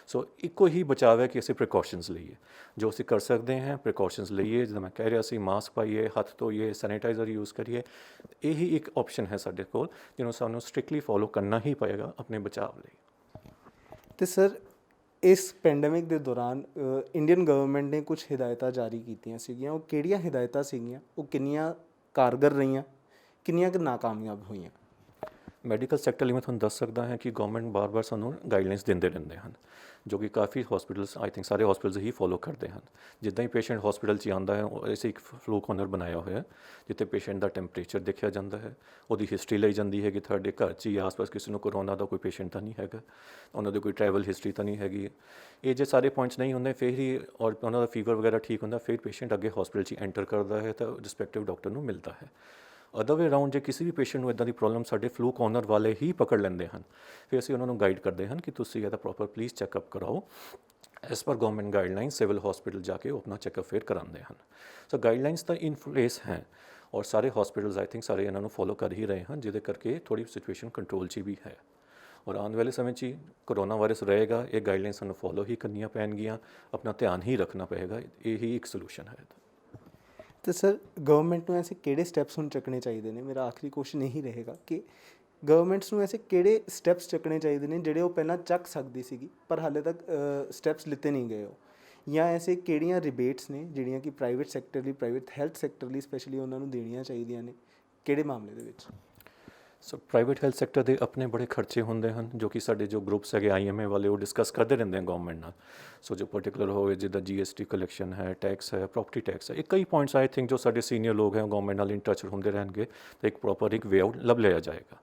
ਸੋ ਇੱਕੋ ਹੀ ਬਚਾਅ ਹੈ ਕਿ ਅਸੀਂ ਪ੍ਰੀਕਾਸ਼ਨਸ ਲਈਏ, ਜੋ ਅਸੀਂ ਕਰ ਸਕਦੇ ਹਾਂ ਪ੍ਰੀਕਾਸ਼ਨਸ ਲਈਏ। ਜਿੱਦਾਂ ਮੈਂ ਕਹਿ ਰਿਹਾ ਸੀ, ਮਾਸਕ ਪਾਈਏ, ਹੱਥ ਧੋਈਏ, ਸੈਨੀਟਾਈਜ਼ਰ ਯੂਜ਼ ਕਰੀਏ। ਇਹੀ ਇੱਕ ਆਪਸ਼ਨ ਹੈ ਸਾਡੇ ਕੋਲ ਜਿਹਨੂੰ ਸਾਨੂੰ ਸਟ੍ਰਿਕਟਲੀ ਫੋਲੋ ਕਰਨਾ ਹੀ ਪਏਗਾ ਆਪਣੇ ਬਚਾਅ ਲਈ। ਤੇ ਸਰ ਇਸ ਪੈਂਡੇਮਿਕ ਦੇ ਦੌਰਾਨ ਇੰਡੀਅਨ ਗਵਰਨਮੈਂਟ ਨੇ ਕੁਝ ਹਿਦਾਇਤਾਂ ਜਾਰੀ ਕੀਤੀਆਂ ਸੀਗੀਆਂ, ਉਹ ਕਿਹੜੀਆਂ ਹਿਦਾਇਤਾਂ ਸੀਗੀਆਂ? ਉਹ ਕਿੰਨੀਆਂ ਕਾਰਗਰ ਰਹੀਆਂ, ਕਿੰਨੀਆਂ ਕੁ ਨਾਕਾਮਯਾਬ ਹੋਈਆਂ? ਮੈਡੀਕਲ ਸੈਕਟਰ ਲਈ ਮੈਂ ਤੁਹਾਨੂੰ ਦੱਸ ਸਕਦਾ ਹਾਂ ਕਿ ਗਵਰਨਮੈਂਟ ਬਾਰ-ਬਾਰ ਸਾਨੂੰ ਗਾਈਡਲਾਈਨਸ ਦਿੰਦੇ ਰਹਿੰਦੇ ਹਨ, ਜੋ ਕਿ ਕਾਫੀ ਹਸਪੀਟਲਸ, ਆਈ ਥਿੰਕ ਸਾਰੇ ਹਸਪੀਟਲਸ ਹੀ ਫੋਲੋ ਕਰਦੇ ਹਨ। ਜਿੱਦਾਂ ਹੀ ਪੇਸ਼ੈਂਟ ਹਸਪੀਟਲ 'ਚ ਆਉਂਦਾ ਹੈ, ਅਸੀਂ ਇੱਕ ਫਲੂ ਕੋਰਨਰ ਬਣਾਇਆ ਹੋਇਆ ਜਿੱਥੇ ਪੇਸ਼ੈਂਟ ਦਾ ਟੈਂਪਰੇਚਰ ਦੇਖਿਆ ਜਾਂਦਾ ਹੈ, ਉਹਦੀ ਹਿਸਟਰੀ ਲਈ ਜਾਂਦੀ ਹੈ ਕਿ ਤੁਹਾਡੇ ਘਰ 'ਚ ਜਾਂ ਆਸ-ਪਾਸ ਕਿਸੇ ਨੂੰ ਕਰੋਨਾ ਦਾ ਕੋਈ ਪੇਸ਼ੈਂਟ ਤਾਂ ਨਹੀਂ ਹੈਗਾ, ਉਹਨਾਂ ਦੀ ਕੋਈ ਟਰੈਵਲ ਹਿਸਟਰੀ ਤਾਂ ਨਹੀਂ ਹੈਗੀ। ਇਹ ਜੇ ਸਾਰੇ ਪੁਆਇੰਟਸ ਨਹੀਂ ਹੁੰਦੇ ਫਿਰ ਹੀ, ਔਰ ਉਹਨਾਂ ਦਾ ਫੀਵਰ ਵਗੈਰਾ ਠੀਕ ਹੁੰਦਾ, ਫਿਰ ਪੇਸ਼ੈਂਟ ਅੱਗੇ ਹਸਪੀਟਲ 'ਚ ਐਂਟਰ ਕਰਦਾ ਹੈ ਤਾਂ ਰਿਸਪੈਕਟਿਵ ਡਾਕਟਰ ਨੂੰ ਮਿਲਦਾ ਹੈ। ਅਦਰ ਵੇ ਅਰਾਊਂਡ ਜੇ ਕਿਸੇ ਵੀ ਪੇਸ਼ੈਂਟ ਨੂੰ ਇੱਦਾਂ ਦੀ ਪ੍ਰੋਬਲਮ ਸਾਡੇ ਫਲੂ ਕੋਰਨਰ ਵਾਲੇ ਹੀ ਪਕੜ ਲੈਂਦੇ ਹਨ, ਫਿਰ ਅਸੀਂ ਉਹਨਾਂ ਨੂੰ ਗਾਈਡ ਕਰਦੇ ਹਨ ਕਿ ਤੁਸੀਂ ਇਹਦਾ ਪ੍ਰੋਪਰ ਪਲੀਜ਼ ਚੈੱਕਅਪ ਕਰਾਓ। As per government guideline civil hospital ਜਾ ਕੇ ਉਹ ਆਪਣਾ ਚੈੱਕਅਪ ਫਿਰ ਕਰਾਉਂਦੇ ਹਨ। ਸੋ ਗਾਈਡਲਾਈਨਸ ਤਾਂ ਇਨ ਪਲੇਸ ਹੈ ਔਰ ਸਾਰੇ ਹਸਪੀਟਲਸ ਆਈ ਥਿੰਕ ਸਾਰੇ ਇਹਨਾਂ ਨੂੰ ਫੋਲੋ ਕਰ ਹੀ ਰਹੇ ਹਨ, ਜਿਹਦੇ ਕਰਕੇ ਥੋੜੀ ਸਿਚੁਏਸ਼ਨ ਕੰਟਰੋਲ 'ਚ ਵੀ ਹੈ। ਔਰ ਆਉਣ ਵਾਲੇ ਸਮੇਂ 'ਚ ਕਰੋਨਾ ਵਾਇਰਸ ਰਹੇਗਾ, ਇਹ ਗਾਈਡਲਾਈਨ ਸਾਨੂੰ ਫੋਲੋ ਹੀ ਕਰਨੀਆਂ ਪੈਣਗੀਆਂ, ਆਪਣਾ ਧਿਆਨ ਹੀ ਰੱਖਣਾ ਪਏਗਾ, ਇਹੀ ਇੱਕ ਸੋਲੂਸ਼ਨ ਹੈ। ਤੇ ਸਰ ਗਵਰਨਮੈਂਟ ਨੂੰ ਐਸੇ ਕਿਹੜੇ ਸਟੈਪਸ ਹੁਣ ਚੱਕਣੇ ਚਾਹੀਦੇ ਨੇ? ਮੇਰਾ ਆਖਰੀ ਕੁਐਸਚਨ ਇਹੀ ਰਹੇਗਾ ਕਿ ਗਵਰਨਮੈਂਟਸ ਨੂੰ ਐਸੇ ਕਿਹੜੇ ਸਟੈਪਸ ਚੱਕਣੇ ਚਾਹੀਦੇ ਨੇ ਜਿਹੜੇ ਉਹ ਪਹਿਲਾਂ ਚੱਕ ਸਕਦੀ ਸੀਗੀ ਪਰ ਹਾਲੇ ਤੱਕ ਸਟੈਪਸ ਲਿੱਤੇ ਨਹੀਂ ਗਏ, ਉਹ ਜਾਂ ਐਸੇ ਕਿਹੜੀਆਂ ਰਿਬੇਟਸ ਨੇ ਜਿਹੜੀਆਂ ਕਿ ਪ੍ਰਾਈਵੇਟ ਸੈਕਟਰ ਲਈ, ਪ੍ਰਾਈਵੇਟ ਹੈਲਥ ਸੈਕਟਰ ਲਈ ਸਪੈਸ਼ਲੀ ਉਹਨਾਂ ਨੂੰ ਦੇਣੀਆਂ ਚਾਹੀਦੀਆਂ ਨੇ, ਕਿਹੜੇ ਮਾਮਲੇ ਦੇ ਵਿੱਚ? ਸੋ ਪ੍ਰਾਈਵੇਟ ਹੈਲਥ ਸੈਕਟਰ ਦੇ ਆਪਣੇ ਬੜੇ ਖਰਚੇ ਹੁੰਦੇ ਹਨ, ਜੋ ਕਿ ਸਾਡੇ ਜੋ ਗਰੁੱਪਸ ਹੈਗੇ IMA ਵਾਲੇ ਉਹ ਡਿਸਕਸ ਕਰਦੇ ਰਹਿੰਦੇ ਹਨ ਗਵਰਨਮੈਂਟ ਨਾਲ। ਸੋ ਜੋ ਪਰਟੀਕੂਲਰ ਹੋਵੇ ਜਿੱਦਾਂ GST ਕਲੈਕਸ਼ਨ ਹੈ, ਟੈਕਸ ਹੈ, ਪ੍ਰੋਪਰਟੀ ਟੈਕਸ ਹੈ, ਇਹ ਕਈ ਪੁਆਇੰਟਸ ਆਈ ਥਿੰਕ ਜੋ ਸਾਡੇ ਸੀਨੀਅਰ ਲੋਕ ਹੈ ਗਵਰਨਮੈਂਟ ਨਾਲ ਇਨ ਟੱਚ ਹੁੰਦੇ ਰਹਿਣਗੇ ਤਾਂ ਇੱਕ ਪ੍ਰੋਪਰ ਇੱਕ ਵੇ ਆਊਟ ਲੱਭ ਲਿਆ ਜਾਏਗਾ।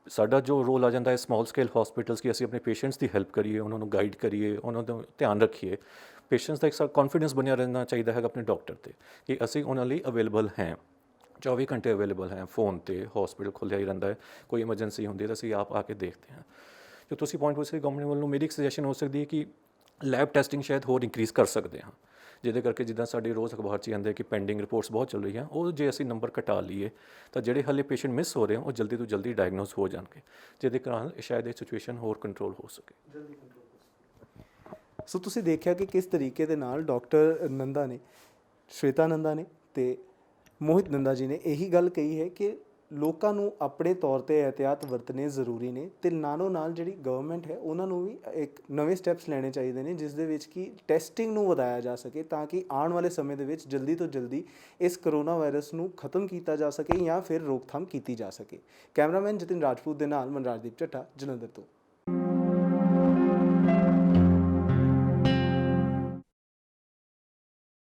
ਸਾਡਾ ਜੋ ਰੋਲ ਆ ਜਾਂਦਾ ਹੈ ਸਮਾਲ ਸਕੇਲ ਹਸਪੀਟਲਸ ਕਿ ਅਸੀਂ ਆਪਣੇ ਪੇਸ਼ੈਂਟਸ ਦੀ ਹੈਲਪ ਕਰੀਏ, ਉਹਨਾਂ ਨੂੰ ਗਾਈਡ ਕਰੀਏ, ਉਹਨਾਂ ਦਾ ਧਿਆਨ ਰੱਖੀਏ। ਪੇਸ਼ੈਂਟਸ ਦਾ ਇੱਕ ਕੌਨਫੀਡੈਂਸ ਬਣਿਆ ਰਹਿਣਾ ਚਾਹੀਦਾ ਹੈਗਾ ਆਪਣੇ ਡਾਕਟਰ 'ਤੇ ਕਿ ਅਸੀਂ ਉਹਨਾਂ ਲਈ ਅਵੇਲੇਬਲ ਹੈ, 24 ਘੰਟੇ ਅਵੇਲੇਬਲ ਹੈ, ਫੋਨ 'ਤੇ ਹਸਪੀਟਲ ਖੁੱਲ੍ਹਿਆ ਹੀ ਰਹਿੰਦਾ ਹੈ, ਕੋਈ ਐਮਰਜੈਂਸੀ ਹੁੰਦੀ ਹੈ ਤਾਂ ਅਸੀਂ ਆਪ ਆ ਕੇ ਦੇਖਦੇ ਹਾਂ। ਜੋ ਤੁਸੀਂ ਪੁਆਇੰਟ ਪੁੱਛ ਰਹੇ ਗਵਰਨਮੈਂਟ ਵੱਲੋਂ ਮੇਰੀ ਇੱਕ ਸੁਜੈਸ਼ਨ ਹੋ ਸਕਦੀ ਹੈ ਕਿ ਲੈਬ ਟੈਸਟਿੰਗ ਸ਼ਾਇਦ ਹੋਰ ਇਨਕਰੀਜ਼ ਕਰ ਸਕਦੇ ਹਾਂ, ਜਿਹਦੇ ਕਰਕੇ ਜਿੱਦਾਂ ਸਾਡੇ ਰੋਜ਼ ਅਖਬਾਰ 'ਚ ਆਉਂਦੇ ਕਿ ਪੈਂਡਿੰਗ ਰਿਪੋਰਟਸ ਬਹੁਤ ਚੱਲ ਰਹੀਆਂ, ਉਹ ਜੇ ਅਸੀਂ ਨੰਬਰ ਘਟਾ ਲਈਏ ਤਾਂ ਜਿਹੜੇ ਹਾਲੇ ਪੇਸ਼ੈਂਟ ਮਿਸ ਹੋ ਰਹੇ ਹਨ ਉਹ ਜਲਦੀ ਤੋਂ ਜਲਦੀ ਡਾਇਗਨੋਸ ਹੋ ਜਾਣਗੇ, ਜਿਹਦੇ ਕਾਰਨ ਸ਼ਾਇਦ ਇਹ ਸਿਚੁਏਸ਼ਨ ਹੋਰ ਕੰਟਰੋਲ ਹੋ ਸਕੇ। ਸੋ ਤੁਸੀਂ ਦੇਖਿਆ ਕਿ ਕਿਸ ਤਰੀਕੇ ਦੇ ਨਾਲ ਡਾਕਟਰ ਨੰਦਾ ਨੇ, ਸ਼ਵੇਤਾ ਨੰਦਾ ਨੇ ਤੇ ਮੋਹਿਤ ਨੰਦਾ ਜੀ ਨੇ ਇਹੀ ਗੱਲ ਕਹੀ ਹੈ ਕਿ ਲੋਕਾਂ ਨੂੰ ਆਪਣੇ ਤੌਰ ਤੇ ਇਹਤਿਆਤ ਵਰਤਣੇ ਜ਼ਰੂਰੀ ਨੇ ਤੇ ਨਾਲੋਂ ਨਾਲ ਜਿਹੜੀ ਗਵਰਨਮੈਂਟ ਹੈ ਉਹਨਾਂ ਨੂੰ ਵੀ ਇੱਕ ਨਵੇਂ ਸਟੈਪਸ ਲੈਣੇ ਚਾਹੀਦੇ ਨੇ ਜਿਸ ਦੇ ਵਿੱਚ ਕਿ ਟੈਸਟਿੰਗ ਨੂੰ ਵਧਾਇਆ ਜਾ ਸਕੇ ਤਾਂ ਕਿ ਆਉਣ ਵਾਲੇ ਸਮੇਂ ਦੇ ਵਿੱਚ ਜਲਦੀ ਤੋਂ ਜਲਦੀ ਇਸ ਕਰੋਨਾ ਵਾਇਰਸ ਨੂੰ ਖਤਮ ਕੀਤਾ ਜਾ ਸਕੇ ਜਾਂ ਫਿਰ ਰੋਕਥਾਮ ਕੀਤੀ ਜਾ ਸਕੇ। ਕੈਮਰਾਮੈਨ ਜਤਿਨ ਰਾਜਪੂਤ ਦੇ ਨਾਲ ਮਨਰਾਜਦੀਪ ਚੱਠਾ, ਜਲੰਧਰ ਤੋਂ।